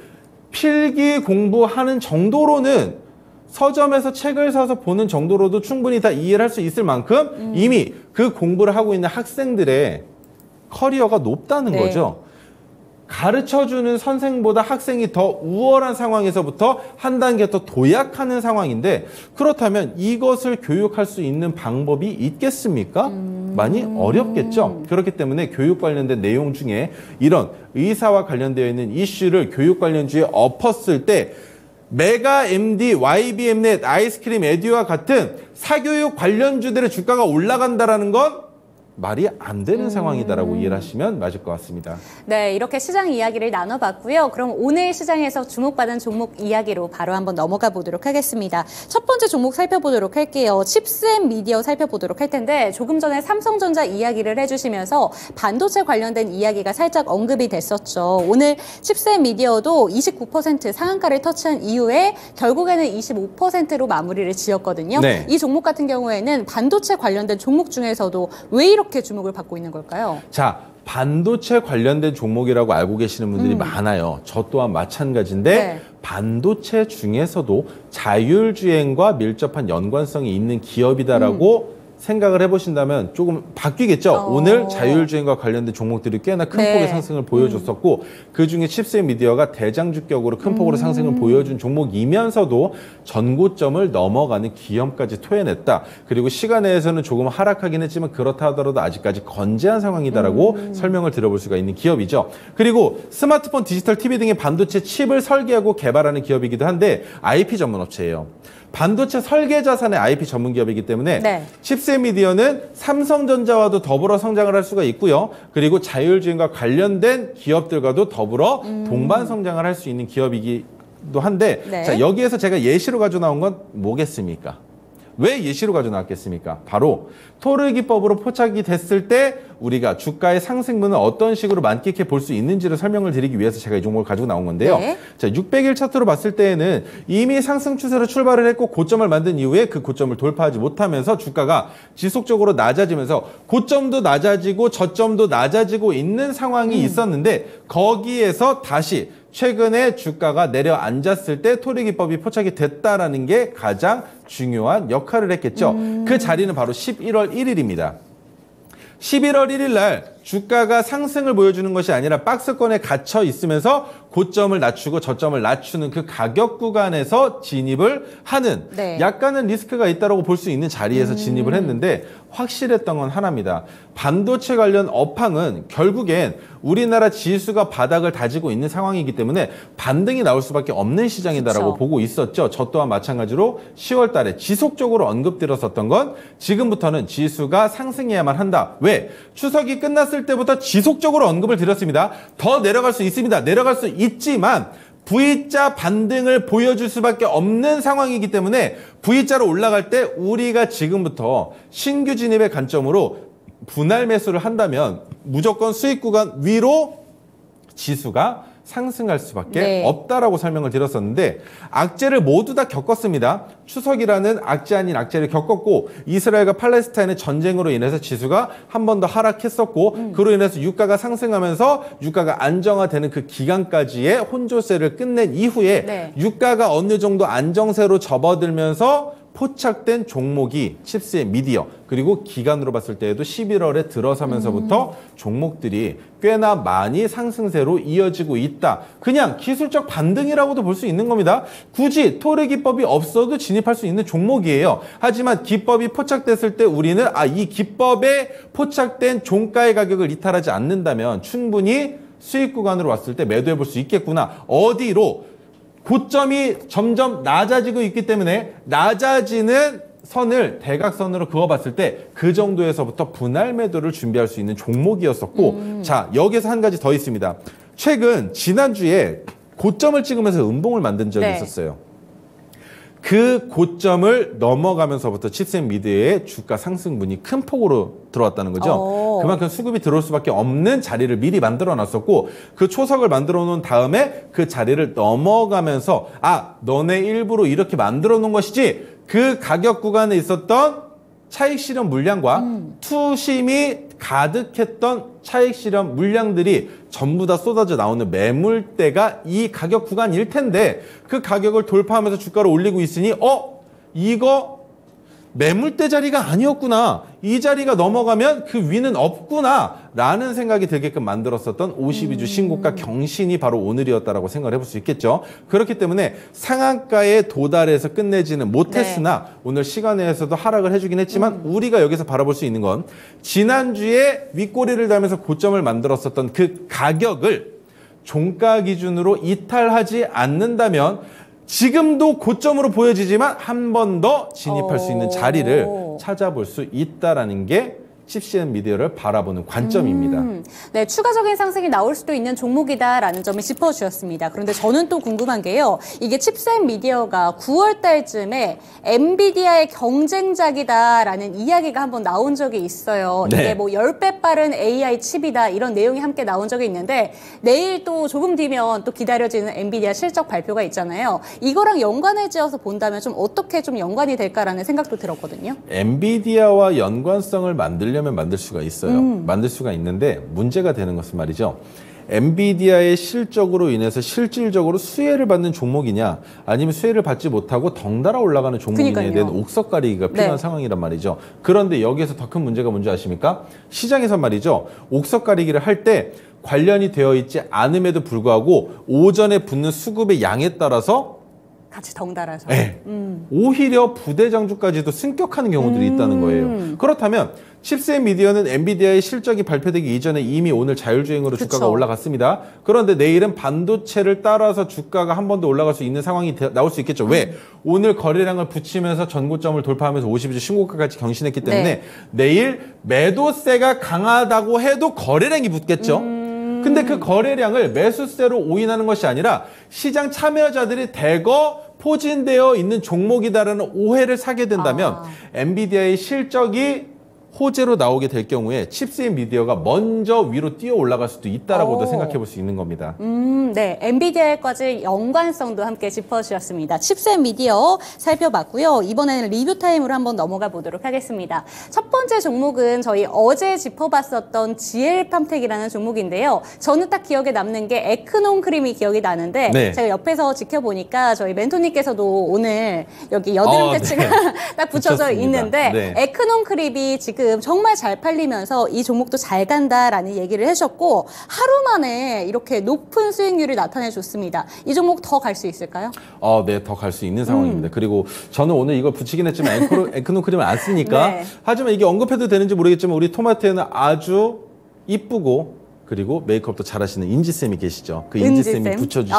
필기 공부하는 정도로는 서점에서 책을 사서 보는 정도로도 충분히 다 이해를 할 수 있을 만큼 이미 그 공부를 하고 있는 학생들의 커리어가 높다는 거죠. 가르쳐주는 선생보다 학생이 더 우월한 상황에서부터 한 단계 더 도약하는 상황인데 그렇다면 이것을 교육할 수 있는 방법이 있겠습니까? 많이 어렵겠죠. 그렇기 때문에 교육 관련된 내용 중에 이런 의사와 관련되어 있는 이슈를 교육 관련주에 엎었을 때 메가 MD, YBM넷, 아이스크림 에듀와 같은 사교육 관련주들의 주가가 올라간다라는 건 말이 안 되는 상황이다라고 이해를 하시면 맞을 것 같습니다. 네, 이렇게 시장 이야기를 나눠봤고요. 그럼 오늘 시장에서 주목받은 종목 이야기로 바로 한번 넘어가 보도록 하겠습니다. 첫 번째 종목 살펴보도록 할게요. 칩스앤미디어 살펴보도록 할 텐데 조금 전에 삼성전자 이야기를 해주시면서 반도체 관련된 이야기가 살짝 언급이 됐었죠. 오늘 칩스앤미디어도 29% 상한가를 터치한 이후에 결국에는 25%로 마무리를 지었거든요. 네. 이 종목 같은 경우에는 반도체 관련된 종목 중에서도 왜 이렇게 주목을 받고 있는 걸까요? 자, 반도체 관련된 종목이라고 알고 계시는 분들이 많아요. 저 또한 마찬가지인데 네. 반도체 중에서도 자율주행과 밀접한 연관성이 있는 기업이다라고 생각을 해보신다면 조금 바뀌겠죠. 오늘 자율주행과 관련된 종목들이 꽤나 큰 폭의 상승을 보여줬었고 그중에 칩셋 미디어가 대장주격으로 큰 폭으로 상승을 보여준 종목이면서도 전고점을 넘어가는 기염까지 토해냈다. 그리고 시간에서는 조금 하락하긴 했지만 그렇다 하더라도 아직까지 건재한 상황이다라고 설명을 드려볼 수가 있는 기업이죠. 그리고 스마트폰, 디지털 TV 등의 반도체 칩을 설계하고 개발하는 기업이기도 한데 IP 전문 업체예요. 반도체 설계 자산의 IP 전문 기업이기 때문에 칩셋 미디어는 삼성전자와도 더불어 성장을 할 수가 있고요. 그리고 자율주행과 관련된 기업들과도 더불어 동반 성장을 할 수 있는 기업이기도 한데 자, 여기에서 제가 예시로 가져 나온 건 뭐겠습니까? 왜 예시로 가져 나왔겠습니까? 바로 토르 기법으로 포착이 됐을 때 우리가 주가의 상승분을 어떤 식으로 만끽해 볼 수 있는지를 설명을 드리기 위해서 제가 이 종목을 가지고 나온 건데요. 자, 600일 차트로 봤을 때에는 이미 상승 추세로 출발을 했고 고점을 만든 이후에 그 고점을 돌파하지 못하면서 주가가 지속적으로 낮아지면서 고점도 낮아지고 저점도 낮아지고 있는 상황이 있었는데 거기에서 다시 최근에 주가가 내려앉았을 때 토르 기법이 포착이 됐다라는 게 가장 중요한 역할을 했겠죠. 그 자리는 바로 11월 1일입니다. 11월 1일 날 주가가 상승을 보여주는 것이 아니라 박스권에 갇혀 있으면서 고점을 낮추고 저점을 낮추는 그 가격 구간에서 진입을 하는 약간은 리스크가 있다고 볼 수 있는 자리에서 진입을 했는데 확실했던 건 하나입니다. 반도체 관련 업황은 결국엔 우리나라 지수가 바닥을 다지고 있는 상황이기 때문에 반등이 나올 수밖에 없는 시장이다라고 보고 있었죠. 저 또한 마찬가지로 10월 달에 지속적으로 언급드렸었던 건 지금부터는 지수가 상승해야만 한다. 왜? 추석이 끝났을 때부터 지속적으로 언급을 드렸습니다. 더 내려갈 수 있습니다. 내려갈 수 있지만 V자 반등을 보여줄 수밖에 없는 상황이기 때문에 V자로 올라갈 때 우리가 지금부터 신규 진입의 관점으로 분할 매수를 한다면 무조건 수익 구간 위로 지수가 상승할 수밖에 없다라고 설명을 드렸었는데 악재를 모두 다 겪었습니다. 추석이라는 악재 아닌 악재를 겪었고 이스라엘과 팔레스타인의 전쟁으로 인해서 지수가 한 번 더 하락했었고 그로 인해서 유가가 상승하면서 유가가 안정화되는 그 기간까지의 혼조세를 끝낸 이후에 유가가 어느 정도 안정세로 접어들면서 포착된 종목이 칩셋 미디어 그리고 기간으로 봤을 때에도 11월에 들어서면서부터 종목들이 꽤나 많이 상승세로 이어지고 있다. 그냥 기술적 반등이라고도 볼 수 있는 겁니다. 굳이 토르 기법이 없어도 진입할 수 있는 종목이에요. 하지만 기법이 포착됐을 때 우리는 이 기법에 포착된 종가의 가격을 이탈하지 않는다면 충분히 수익 구간으로 왔을 때 매도해 볼 수 있겠구나. 어디로? 고점이 점점 낮아지고 있기 때문에 낮아지는 선을 대각선으로 그어봤을 때 그 정도에서부터 분할 매도를 준비할 수 있는 종목이었었고 자, 여기서 한 가지 더 있습니다. 최근 지난주에 고점을 찍으면서 음봉을 만든 적이 있었어요. 그 고점을 넘어가면서부터 칩셋 미디어의 주가 상승분이 큰 폭으로 들어왔다는 거죠. 그만큼 수급이 들어올 수밖에 없는 자리를 미리 만들어 놨었고 그 초석을 만들어 놓은 다음에 그 자리를 넘어가면서 너네 일부러 이렇게 만들어 놓은 것이지 그 가격 구간에 있었던 차익 실현 물량과 투심이 가득했던 차익 실현 물량들이 전부 다 쏟아져 나오는 매물대가 이 가격 구간일 텐데 그 가격을 돌파하면서 주가를 올리고 있으니 이거 매물대 자리가 아니었구나. 이 자리가 넘어가면 그 위는 없구나 라는 생각이 들게끔 만들었었던 52주 신고가 경신이 바로 오늘이었다라고 생각을 해볼 수 있겠죠. 그렇기 때문에 상한가에 도달해서 끝내지는 못했으나 오늘 시간에서도 하락을 해주긴 했지만 우리가 여기서 바라볼 수 있는 건 지난주에 윗꼬리를 달면서 고점을 만들었었던 그 가격을 종가 기준으로 이탈하지 않는다면 지금도 고점으로 보여지지만 한 번 더 진입할 수 있는 자리를 찾아볼 수 있다라는 게 칩셋 미디어를 바라보는 관점입니다. 네, 추가적인 상승이 나올 수도 있는 종목이다라는 점을 짚어주셨습니다. 그런데 저는 또 궁금한 게요. 이게 칩셋 미디어가 9월 달쯤에 엔비디아의 경쟁작이다라는 이야기가 한번 나온 적이 있어요. 이게 뭐 10배 빠른 AI 칩이다 이런 내용이 함께 나온 적이 있는데 내일 또 조금 뒤면 또 기다려지는 엔비디아 실적 발표가 있잖아요. 이거랑 연관을 지어서 본다면 좀 어떻게 좀 연관이 될까라는 생각도 들었거든요. 엔비디아와 연관성을 만들 수가 있어요. 만들 수가 있는데 문제가 되는 것은 말이죠. 엔비디아의 실적으로 인해서 실질적으로 수혜를 받는 종목이냐 아니면 수혜를 받지 못하고 덩달아 올라가는 종목이냐에 대한 옥석 가리기가 필요한 상황이란 말이죠. 그런데 여기에서 더 큰 문제가 뭔지 아십니까? 시장에서 말이죠. 옥석 가리기를 할 때 관련이 되어 있지 않음에도 불구하고 오전에 붙는 수급의 양에 따라서 같이 덩달아서. 네. 오히려 부대장주까지도 승격하는 경우들이 있다는 거예요. 그렇다면 칩셋 미디어는 엔비디아의 실적이 발표되기 이전에 이미 오늘 자율주행으로 주가가 올라갔습니다. 그런데 내일은 반도체를 따라서 주가가 한 번 더 올라갈 수 있는 상황이 나올 수 있겠죠. 왜? 오늘 거래량을 붙이면서 전고점을 돌파하면서 52주 신고가까지 경신했기 때문에 내일 매도세가 강하다고 해도 거래량이 붙겠죠. 근데 그 거래량을 매수세로 오인하는 것이 아니라 시장 참여자들이 대거 포진되어 있는 종목이다라는 오해를 사게 된다면 엔비디아의 실적이 호재로 나오게 될 경우에 칩셋 미디어가 먼저 위로 뛰어 올라갈 수도 있다라고도 생각해 볼 수 있는 겁니다. 네, 엔비디아까지 연관성도 함께 짚어주셨습니다. 칩셋 미디어 살펴봤고요. 이번에는 리뷰 타임으로 한번 넘어가 보도록 하겠습니다. 첫 번째 종목은 저희 어제 짚어봤었던 GL팜텍이라는 종목인데요. 저는 딱 기억에 남는 게 에크논 크림이 기억이 나는데 제가 옆에서 지켜보니까 저희 멘토님께서도 오늘 여기 여드름 패치가 딱 붙여져 있는데 에크논 크림이 지금 정말 잘 팔리면서 이 종목도 잘 간다라는 얘기를 해주셨고 하루 만에 이렇게 높은 수익률을 나타내줬습니다. 이 종목 더 갈 수 있을까요? 네, 더 갈 수 있는 상황입니다. 그리고 저는 오늘 이걸 붙이긴 했지만 에크논 크림을 안 쓰니까 하지만 이게 언급해도 되는지 모르겠지만 우리 토마토에는 아주 이쁘고 그리고 메이크업도 잘하시는 인지쌤이 계시죠. 그 인지쌤이 붙여주신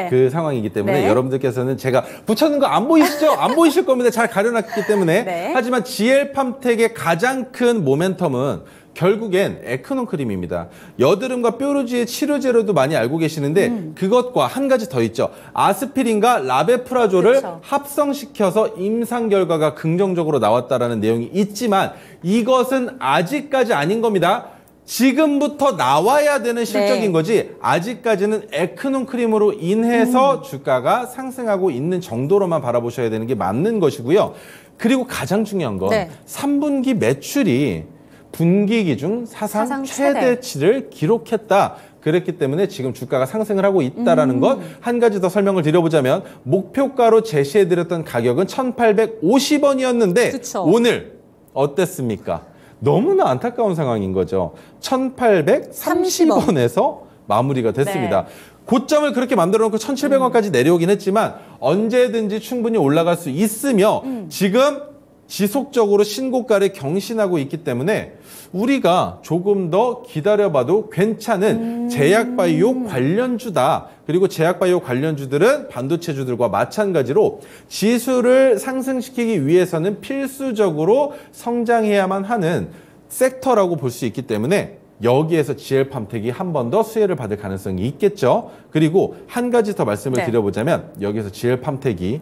그 상황이기 때문에 여러분들께서는 제가 붙였는 거 안 보이시죠? 안 보이실 겁니다. 잘 가려놨기 때문에. 하지만 GL팜텍의 가장 큰 모멘텀은 결국엔 에크논 크림입니다. 여드름과 뾰루지의 치료제로도 많이 알고 계시는데 그것과 한 가지 더 있죠. 아스피린과 라베프라졸을 합성시켜서 임상 결과가 긍정적으로 나왔다라는 내용이 있지만 이것은 아직까지 아닌 겁니다. 지금부터 나와야 되는 실적인 거지 아직까지는 에크논 크림으로 인해서 주가가 상승하고 있는 정도로만 바라보셔야 되는 게 맞는 것이고요. 그리고 가장 중요한 건 3분기 매출이 분기 기준 사상 최대치를 기록했다. 그랬기 때문에 지금 주가가 상승을 하고 있다는 것 한 가지 더 설명을 드려보자면 목표가로 제시해드렸던 가격은 1,850원이었는데 오늘 어땠습니까? 너무나 안타까운 상황인 거죠. 1,830원에서 마무리가 됐습니다. 고점을 그렇게 만들어 놓고 1,700원까지 내려오긴 했지만 언제든지 충분히 올라갈 수 있으며 지금 지속적으로 신고가를 경신하고 있기 때문에 우리가 조금 더 기다려봐도 괜찮은 제약바이오 관련주다. 그리고 제약바이오 관련주들은 반도체주들과 마찬가지로 지수를 상승시키기 위해서는 필수적으로 성장해야만 하는 섹터라고 볼 수 있기 때문에 여기에서 GL팜텍이 한 번 더 수혜를 받을 가능성이 있겠죠. 그리고 한 가지 더 말씀을 드려보자면 여기서 GL팜텍이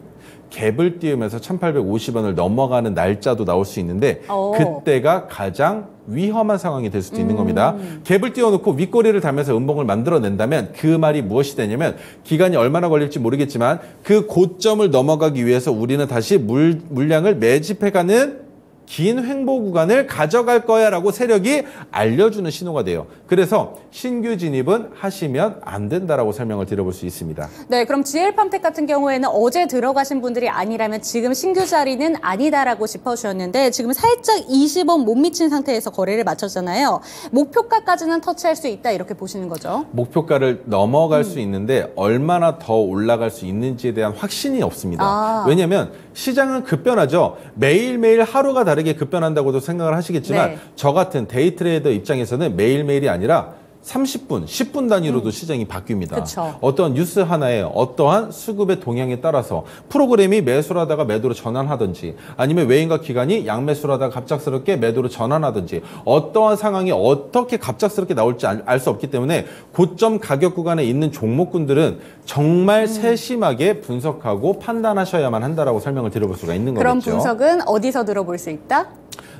갭을 띄우면서 1,850원을 넘어가는 날짜도 나올 수 있는데 그때가 가장 위험한 상황이 될 수도 있는 겁니다. 갭을 띄워놓고 윗꼬리를 달면서 음봉을 만들어낸다면 그 말이 무엇이 되냐면 기간이 얼마나 걸릴지 모르겠지만 그 고점을 넘어가기 위해서 우리는 다시 물량을 매집해가는 긴 횡보 구간을 가져갈 거야 라고 세력이 알려주는 신호가 돼요. 그래서 신규 진입은 하시면 안 된다라고 설명을 드려볼 수 있습니다. 네, 그럼 GL팜텍 같은 경우에는 어제 들어가신 분들이 아니라면 지금 신규 자리는 아니다라고 짚어주셨는데 지금 살짝 20원 못 미친 상태에서 거래를 마쳤잖아요. 목표가까지는 터치할 수 있다 이렇게 보시는 거죠? 목표가를 넘어갈 수 있는데 얼마나 더 올라갈 수 있는지에 대한 확신이 없습니다. 왜냐하면 시장은 급변하죠. 매일매일 하루가 다르게 급변한다고도 생각을 하시겠지만 저 같은 데이 트레이더 입장에서는 매일매일이 아니라 30분, 10분 단위로도 시장이 바뀝니다. 어떠한 뉴스 하나에 어떠한 수급의 동향에 따라서 프로그램이 매수를 하다가 매도로 전환하든지 아니면 외인과 기관이 양매수를 하다가 갑작스럽게 매도로 전환하든지 어떠한 상황이 어떻게 갑작스럽게 나올지 알 수 없기 때문에 고점 가격 구간에 있는 종목군들은 정말 세심하게 분석하고 판단하셔야만 한다라고 설명을 드려볼 수가 있는 거겠죠. 그럼 분석은 어디서 들어볼 수 있다?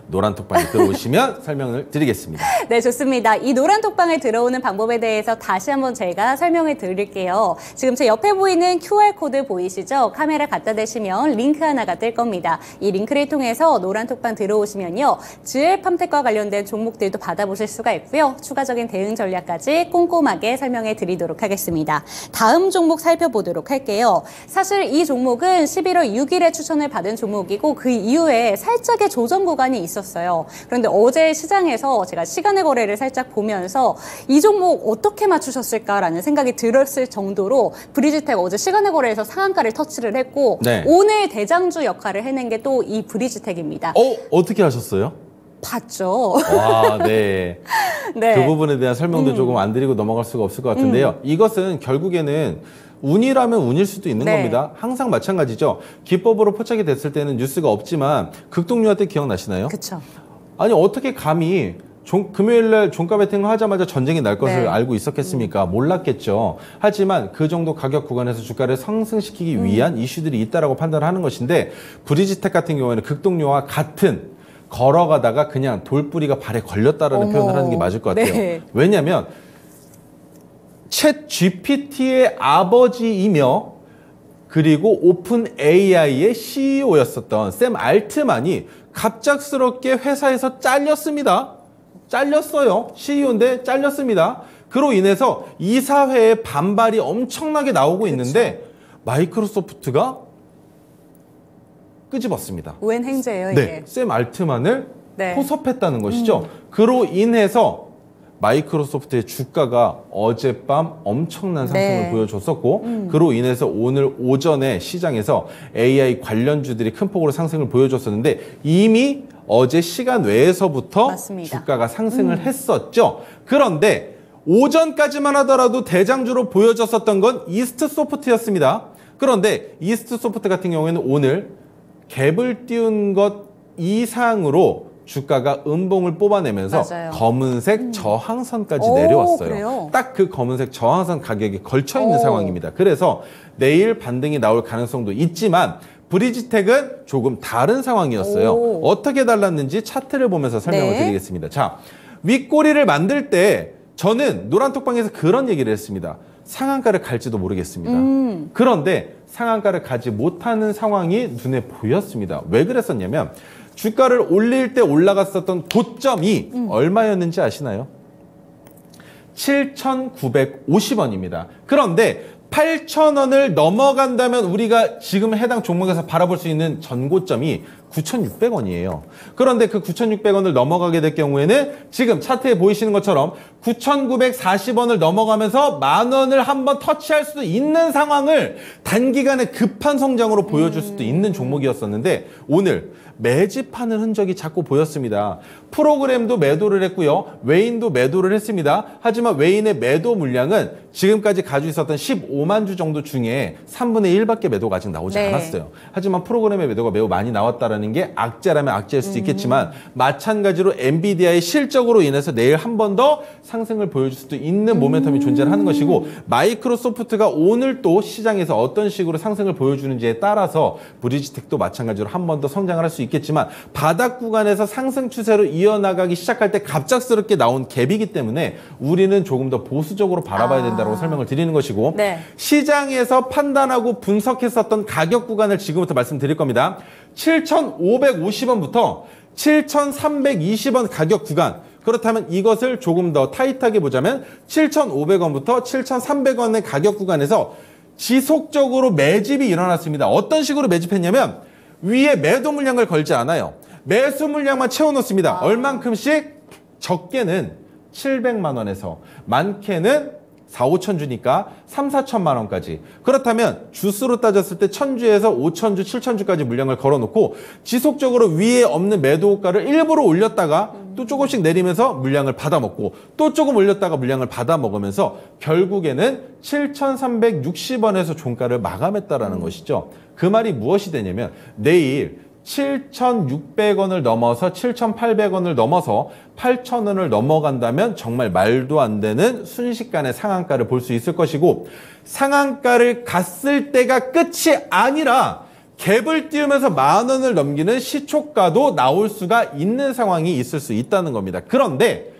노란톡방에 들어오시면 설명을 드리겠습니다. 네, 좋습니다. 이 노란톡방에 들어오는 방법에 대해서 다시 한번 제가 설명해 드릴게요. 지금 제 옆에 보이는 QR코드 보이시죠? 카메라 갖다 대시면 링크 하나가 뜰 겁니다. 이 링크를 통해서 노란톡방 들어오시면요. GL팜텍과 관련된 종목들도 받아보실 수가 있고요. 추가적인 대응 전략까지 꼼꼼하게 설명해 드리도록 하겠습니다. 다음 종목 살펴보도록 할게요. 사실 이 종목은 11월 6일에 추천을 받은 종목이고 그 이후에 살짝의 조정 구간이 있었어요. 그런데 어제 시장에서 제가 시간의 거래를 살짝 보면서 이 종목 어떻게 맞추셨을까라는 생각이 들었을 정도로 브리지텍 어제 시간의 거래에서 상한가를 터치를 했고 네. 오늘 대장주 역할을 해낸 게 또 이 브리지텍입니다. 어떻게 하셨어요? 봤죠. 와, 네. 네. 그 부분에 대한 설명도 조금 안 드리고 넘어갈 수가 없을 것 같은데요. 이것은 결국에는 운이라면 운일 수도 있는 네. 겁니다. 항상 마찬가지죠. 기법으로 포착이 됐을 때는 뉴스가 없지만 극동류화 때 기억나시나요? 그렇죠. 아니 어떻게 감히 금요일날 종가 베팅을 하자마자 전쟁이 날 것을 네. 알고 있었겠습니까? 몰랐겠죠. 하지만 그 정도 가격 구간에서 주가를 상승시키기 위한 이슈들이 있다라고 판단하는 것인데 브리지텍 같은 경우에는 극동류와 같은 걸어가다가 그냥 돌뿌리가 발에 걸렸다라는 표현을 하는 게 맞을 것 같아요. 네. 왜냐하면 챗 GPT의 아버지이며 그리고 오픈 AI의 CEO였었던 샘 알트만이 갑작스럽게 회사에서 잘렸습니다. 잘렸어요. CEO인데 잘렸습니다. 그로 인해서 이사회의 반발이 엄청나게 나오고 있는데 마이크로소프트가 끄집었습니다. 웬 행제예요, 이게. 네, 샘 알트만을 네. 포섭했다는 것이죠. 그로 인해서 마이크로소프트의 주가가 어젯밤 엄청난 상승을 네. 보여줬었고 그로 인해서 오늘 오전에 시장에서 AI 관련주들이 큰 폭으로 상승을 보여줬었는데 이미 어제 시간 외에서부터 맞습니다. 주가가 상승을 했었죠. 그런데 오전까지만 하더라도 대장주로 보여졌었던 건 이스트소프트였습니다. 그런데 이스트소프트 같은 경우에는 오늘 갭을 띄운 것 이상으로 주가가 음봉을 뽑아내면서 맞아요. 검은색 저항선까지 오, 내려왔어요. 그래요? 딱 그 검은색 저항선 가격이 걸쳐 있는 오. 상황입니다. 그래서 내일 반등이 나올 가능성도 있지만 브리지텍은 조금 다른 상황이었어요. 오. 어떻게 달랐는지 차트를 보면서 설명을 네. 드리겠습니다. 자, 윗꼬리를 만들 때 저는 노란톡방에서 그런 얘기를 했습니다. 상한가를 갈지도 모르겠습니다. 그런데 상한가를 가지 못하는 상황이 눈에 보였습니다. 왜 그랬었냐면 주가를 올릴 때 올라갔었던 고점이 얼마였는지 아시나요? 7,950원입니다. 그런데 8,000원을 넘어간다면 우리가 지금 해당 종목에서 바라볼 수 있는 전고점이 9,600원이에요. 그런데 그 9,600원을 넘어가게 될 경우에는 지금 차트에 보이시는 것처럼 9,940원을 넘어가면서 10,000원을 한번 터치할 수도 있는 상황을 단기간에 급한 성장으로 보여줄 수도 있는 종목이었었는데 오늘 매집하는 흔적이 자꾸 보였습니다. 프로그램도 매도를 했고요. 웨인도 매도를 했습니다. 하지만 웨인의 매도 물량은 지금까지 가지고 있었던 15만 주 정도 중에 3분의 1밖에 매도가 아직 나오지 네. 않았어요. 하지만 프로그램의 매도가 매우 많이 나왔다는 게 악재라면 악재일 수도 있겠지만 마찬가지로 엔비디아의 실적으로 인해서 내일 한 번 더 상승을 보여줄 수도 있는 모멘텀이 존재를 하는 것이고 마이크로소프트가 오늘 또 시장에서 어떤 식으로 상승을 보여주는지에 따라서 브리지텍도 마찬가지로 한 번 더 성장을 할 수 있겠지만 바닥 구간에서 상승 추세로 이어나가기 시작할 때 갑작스럽게 나온 갭이기 때문에 우리는 조금 더 보수적으로 바라봐야 된다고 설명을 드리는 것이고 네. 시장에서 판단하고 분석했었던 가격 구간을 지금부터 말씀드릴 겁니다. 7,550원부터 7,320원 가격 구간. 그렇다면 이것을 조금 더 타이트하게 보자면 7,500원부터 7,300원의 가격 구간에서 지속적으로 매집이 일어났습니다. 어떤 식으로 매집했냐면 위에 매도 물량을 걸지 않아요. 매수 물량만 채워놓습니다. 얼만큼씩? 적게는 700만 원에서 많게는 4, 5천 주니까 3, 4천만 원까지. 그렇다면 주수로 따졌을 때 1,000주에서 5,000주, 7,000주까지 물량을 걸어놓고 지속적으로 위에 없는 매도 호가를 일부러 올렸다가 또 조금씩 내리면서 물량을 받아먹고 또 조금 올렸다가 물량을 받아먹으면서 결국에는 7,360원에서 종가를 마감했다라는 것이죠. 그 말이 무엇이 되냐면 내일 7,600원을 넘어서 7,800원을 넘어서 8,000원을 넘어간다면 정말 말도 안 되는 순식간에 상한가를 볼 수 있을 것이고 상한가를 갔을 때가 끝이 아니라 갭을 띄우면서 10,000원을 넘기는 시초가도 나올 수가 있는 상황이 있을 수 있다는 겁니다. 그런데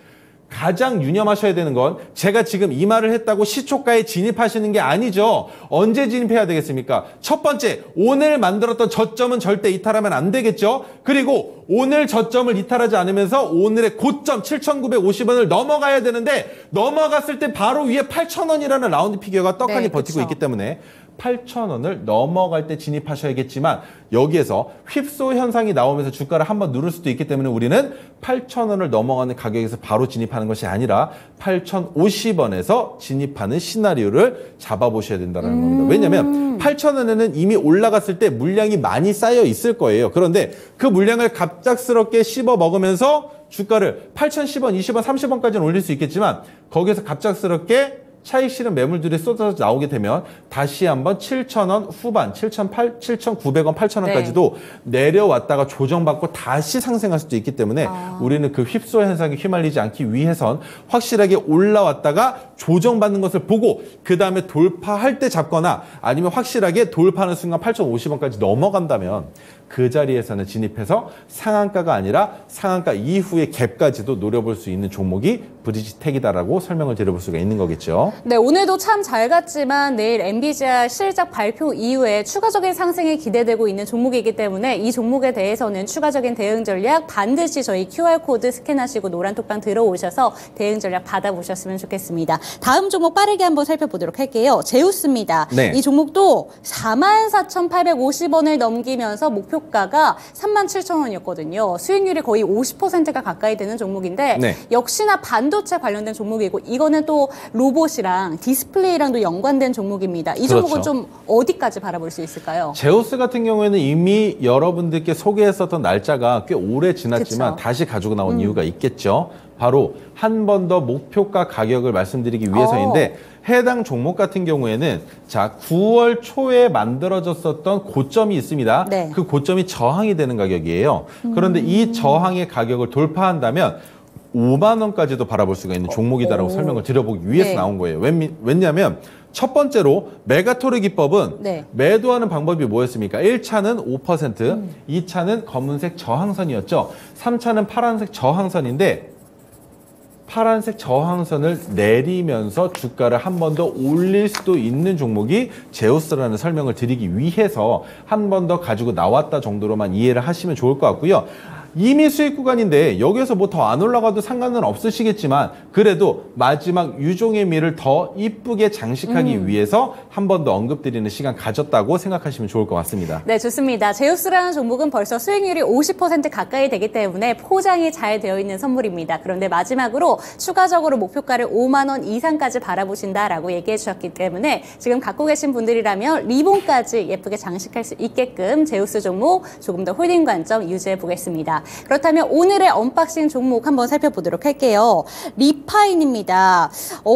가장 유념하셔야 되는 건 제가 지금 이 말을 했다고 시초가에 진입하시는 게 아니죠. 언제 진입해야 되겠습니까? 첫 번째, 오늘 만들었던 저점은 절대 이탈하면 안 되겠죠. 그리고 오늘 저점을 이탈하지 않으면서 오늘의 고점 7,950원을 넘어가야 되는데 넘어갔을 때 바로 위에 8,000원이라는 라운드 피겨가 떡하니 네, 버티고 그쵸. 있기 때문에 8,000원을 넘어갈 때 진입하셔야겠지만 여기에서 휩소 현상이 나오면서 주가를 한번 누를 수도 있기 때문에 우리는 8,000원을 넘어가는 가격에서 바로 진입하는 것이 아니라 8,050원에서 진입하는 시나리오를 잡아보셔야 된다는 겁니다. 왜냐하면 8,000원에는 이미 올라갔을 때 물량이 많이 쌓여 있을 거예요. 그런데 그 물량을 갑작스럽게 씹어 먹으면서 주가를 8,010원, 20원, 30원까지는 올릴 수 있겠지만 거기에서 갑작스럽게 차익 실현 매물들이 쏟아져 나오게 되면 다시 한번 7,000원 후반, 7,900원, 8,000원까지도 내려왔다가 조정받고 다시 상승할 수도 있기 때문에 우리는 그 휩소 현상에 휘말리지 않기 위해선 확실하게 올라왔다가 조정받는 것을 보고 그 다음에 돌파할 때 잡거나 아니면 확실하게 돌파하는 순간 8,050원까지 넘어간다면 그 자리에서는 진입해서 상한가가 아니라 상한가 이후의 갭까지도 노려볼 수 있는 종목이 브리지텍이다라고 설명을 드려볼 수가 있는 거겠죠. 네, 오늘도 참 잘 갔지만 내일 엔비디아 실적 발표 이후에 추가적인 상승이 기대되고 있는 종목이기 때문에 이 종목에 대해서는 추가적인 대응 전략 반드시 저희 QR코드 스캔하시고 노란톡방 들어오셔서 대응 전략 받아보셨으면 좋겠습니다. 다음 종목 빠르게 한번 살펴보도록 할게요. 제우스입니다. 네. 이 종목도 44,850원을 넘기면서 목표가가 37,000원이었거든요. 수익률이 거의 50%가 가까이 되는 종목인데 네. 역시나 반도체 관련된 종목이고 이거는 또 로봇이랑 디스플레이랑도 연관된 종목입니다. 이 종목은 그렇죠. 좀 어디까지 바라볼 수 있을까요? 제우스 같은 경우에는 이미 여러분들께 소개했었던 날짜가 꽤 오래 지났지만 그쵸. 다시 가지고 나온 이유가 있겠죠. 바로 한 번 더 목표가 가격을 말씀드리기 위해서인데 해당 종목 같은 경우에는 자 9월 초에 만들어졌었던 고점이 있습니다. 네. 그 고점이 저항이 되는 가격이에요. 그런데 이 저항의 가격을 돌파한다면 5만 원까지도 바라볼 수가 있는 종목이다라고 설명을 드려보기 위해서 네. 나온 거예요. 왜냐하면 첫 번째로 메가토르 기법은 네. 매도하는 방법이 뭐였습니까? 1차는 5%, 2차는 검은색 저항선이었죠. 3차는 파란색 저항선인데 파란색 저항선을 내리면서 주가를 한 번 더 올릴 수도 있는 종목이 제우스라는 설명을 드리기 위해서 한 번 더 가지고 나왔다 정도로만 이해를 하시면 좋을 것 같고요. 이미 수익 구간인데 여기에서 뭐 더 안 올라가도 상관은 없으시겠지만 그래도 마지막 유종의 미를 더 이쁘게 장식하기 위해서 한 번 더 언급드리는 시간 가졌다고 생각하시면 좋을 것 같습니다. 네, 좋습니다. 제우스라는 종목은 벌써 수익률이 50% 가까이 되기 때문에 포장이 잘 되어 있는 선물입니다. 그런데 마지막으로 추가적으로 목표가를 5만 원 이상까지 바라보신다라고 얘기해 주셨기 때문에 지금 갖고 계신 분들이라면 리본까지 예쁘게 장식할 수 있게끔 제우스 종목 조금 더 홀딩 관점 유지해 보겠습니다. 그렇다면 오늘의 언박싱 종목 한번 살펴보도록 할게요. 리파인입니다.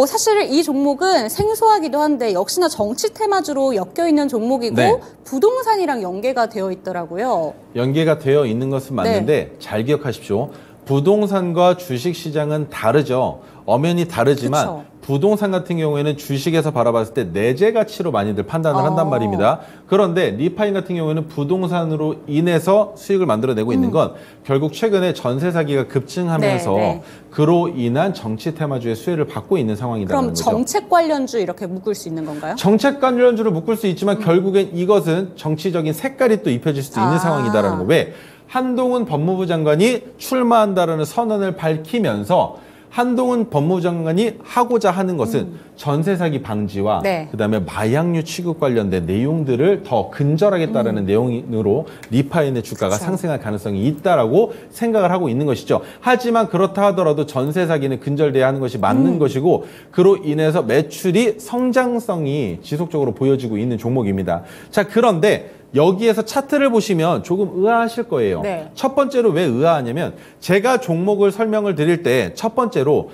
사실 이 종목은 생소하기도 한데 역시나 정치 테마주로 엮여있는 종목이고 네. 부동산이랑 연계가 되어 있더라고요. 연계가 되어 있는 것은 맞는데 잘 기억하십시오. 부동산과 주식시장은 다르죠. 엄연히 다르지만 그쵸. 부동산 같은 경우에는 주식에서 바라봤을 때 내재 가치로 많이들 판단을 한단 말입니다. 그런데 리파인 같은 경우에는 부동산으로 인해서 수익을 만들어내고 있는 건 결국 최근에 전세 사기가 급증하면서 네. 그로 인한 정치 테마주의 수혜를 받고 있는 상황이라는 그럼 거죠. 정책 관련주 이렇게 묶을 수 있는 건가요? 정책 관련주를 묶을 수 있지만 결국엔 이것은 정치적인 색깔이 또 입혀질 수도 있는 상황이다라는 거. 왜? 한동훈 법무부 장관이 출마한다라는 선언을 밝히면서 한동훈 법무부 장관이 하고자 하는 것은 전세 사기 방지와 네. 그다음에 마약류 취급 관련된 내용들을 더 근절하겠다라는 내용으로 리파인의 주가가 상승할 가능성이 있다라고 생각을 하고 있는 것이죠. 하지만 그렇다 하더라도 전세 사기는 근절돼야 하는 것이 맞는 것이고 그로 인해서 매출이 성장성이 지속적으로 보여지고 있는 종목입니다. 자, 그런데 여기에서 차트를 보시면 조금 의아하실 거예요. 네. 첫 번째로 왜 의아하냐면 제가 종목을 설명을 드릴 때 첫 번째로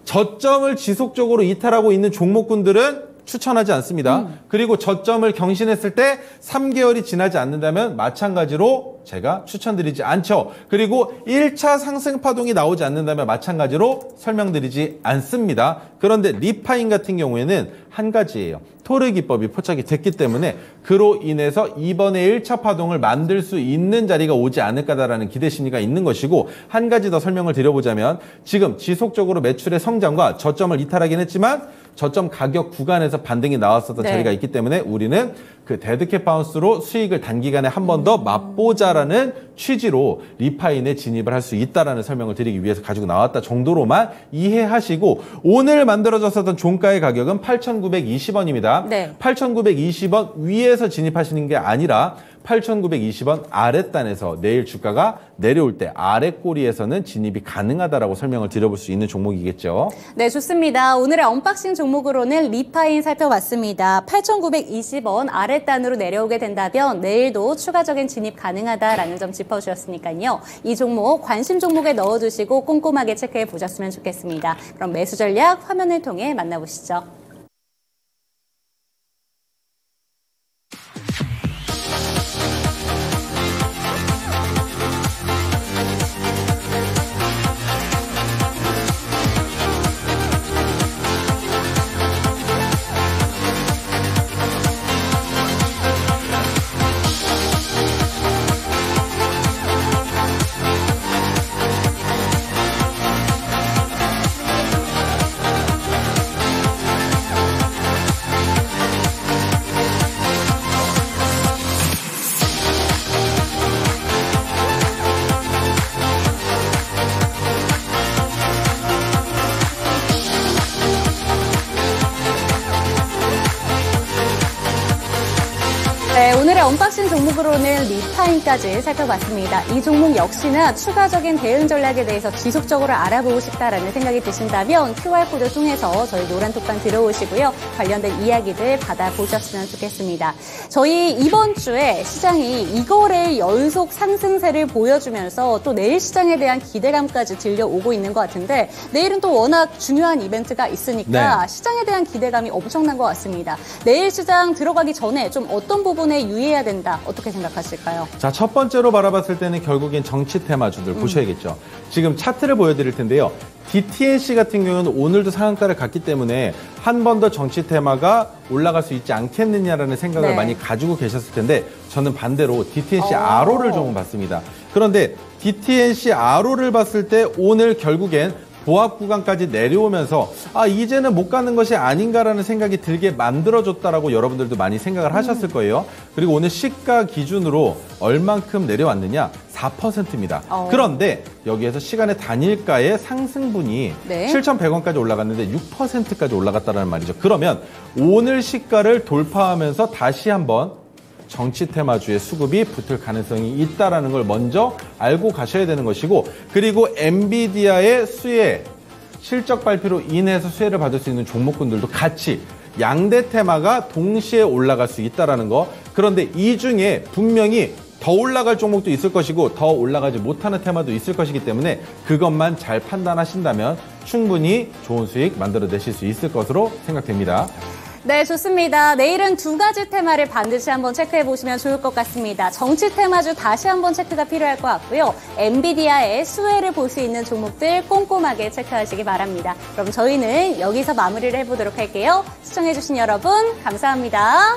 저점을 지속적으로 이탈하고 있는 종목군들은 추천하지 않습니다. 그리고 저점을 경신했을 때 3개월이 지나지 않는다면 마찬가지로 제가 추천드리지 않죠. 그리고 1차 상승 파동이 나오지 않는다면 마찬가지로 설명드리지 않습니다. 그런데 리파인 같은 경우에는 한 가지예요. 토르 기법이 포착이 됐기 때문에 그로 인해서 이번에 1차 파동을 만들 수 있는 자리가 오지 않을까라는 기대 심리가 있는 것이고, 한 가지 더 설명을 드려보자면 지금 지속적으로 매출의 성장과 저점을 이탈하긴 했지만 저점 가격 구간에서 반등이 나왔었던 자리가 있기 때문에 우리는 그 데드캣 바운스로 수익을 단기간에 한 번 더 맛보자라는 취지로 리파인에 진입을 할 수 있다라는 설명을 드리기 위해서 가지고 나왔다 정도로만 이해하시고, 오늘 만들어졌었던 종가의 가격은 8,920원입니다. 8,920원 위에서 진입하시는 게 아니라 8,920원 아랫단에서 내일 주가가 내려올 때 아랫꼬리에서는 진입이 가능하다라고 설명을 드려볼 수 있는 종목이겠죠. 네, 좋습니다. 오늘의 언박싱 종목으로는 리파인 살펴봤습니다. 8,920원 아랫단으로 내려오게 된다면 내일도 추가적인 진입 가능하다라는 점 짚어주셨으니까요. 이 종목 관심 종목에 넣어두시고 꼼꼼하게 체크해 보셨으면 좋겠습니다. 그럼 매수 전략 화면을 통해 만나보시죠. 네, 오늘의 언박싱 종목으로는 리파인까지 살펴봤습니다. 이 종목 역시나 추가적인 대응 전략에 대해서 지속적으로 알아보고 싶다라는 생각이 드신다면 QR코드 통해서 저희 노란톡방 들어오시고요. 관련된 이야기들 받아보셨으면 좋겠습니다. 저희 이번 주에 시장이 2거래일 연속 상승세를 보여주면서 또 내일 시장에 대한 기대감까지 들려오고 있는 것 같은데, 내일은 또 워낙 중요한 이벤트가 있으니까 시장에 대한 기대감이 엄청난 것 같습니다. 내일 시장 들어가기 전에 좀 어떤 부분에 유의해야 된다, 어떻게 생각하실까요? 자, 첫 번째로 바라봤을 때는 결국엔 정치 테마주들 보셔야겠죠. 지금 차트를 보여드릴 텐데요. DTNC 같은 경우는 오늘도 상한가를 갔기 때문에 한 번 더 정치 테마가 올라갈 수 있지 않겠느냐라는 생각을 많이 가지고 계셨을 텐데, 저는 반대로 DTNC RO를 조금 봤습니다. 그런데 DTNC RO를 봤을 때 오늘 결국엔 보합 구간까지 내려오면서 이제는 못 가는 것이 아닌가라는 생각이 들게 만들어줬다라고 여러분들도 많이 생각을 하셨을 거예요. 그리고 오늘 시가 기준으로 얼만큼 내려왔느냐? 4%입니다. 그런데 여기에서 시간의 단일가의 상승분이 7,100원까지 올라갔는데 6%까지 올라갔다는 말이죠. 그러면 오늘 시가를 돌파하면서 다시 한번 정치 테마주의 수급이 붙을 가능성이 있다는 걸 먼저 알고 가셔야 되는 것이고, 그리고 엔비디아의 수혜, 실적 발표로 인해서 수혜를 받을 수 있는 종목군들도 같이 양대 테마가 동시에 올라갈 수 있다는 거. 그런데 이 중에 분명히 더 올라갈 종목도 있을 것이고 더 올라가지 못하는 테마도 있을 것이기 때문에 그것만 잘 판단하신다면 충분히 좋은 수익 만들어내실 수 있을 것으로 생각됩니다. 네, 좋습니다. 내일은 두 가지 테마를 반드시 한번 체크해 보시면 좋을 것 같습니다. 정치 테마주 다시 한번 체크가 필요할 것 같고요. 엔비디아의 수혜를 볼 수 있는 종목들 꼼꼼하게 체크하시기 바랍니다. 그럼 저희는 여기서 마무리를 해보도록 할게요. 시청해 주신 여러분 감사합니다.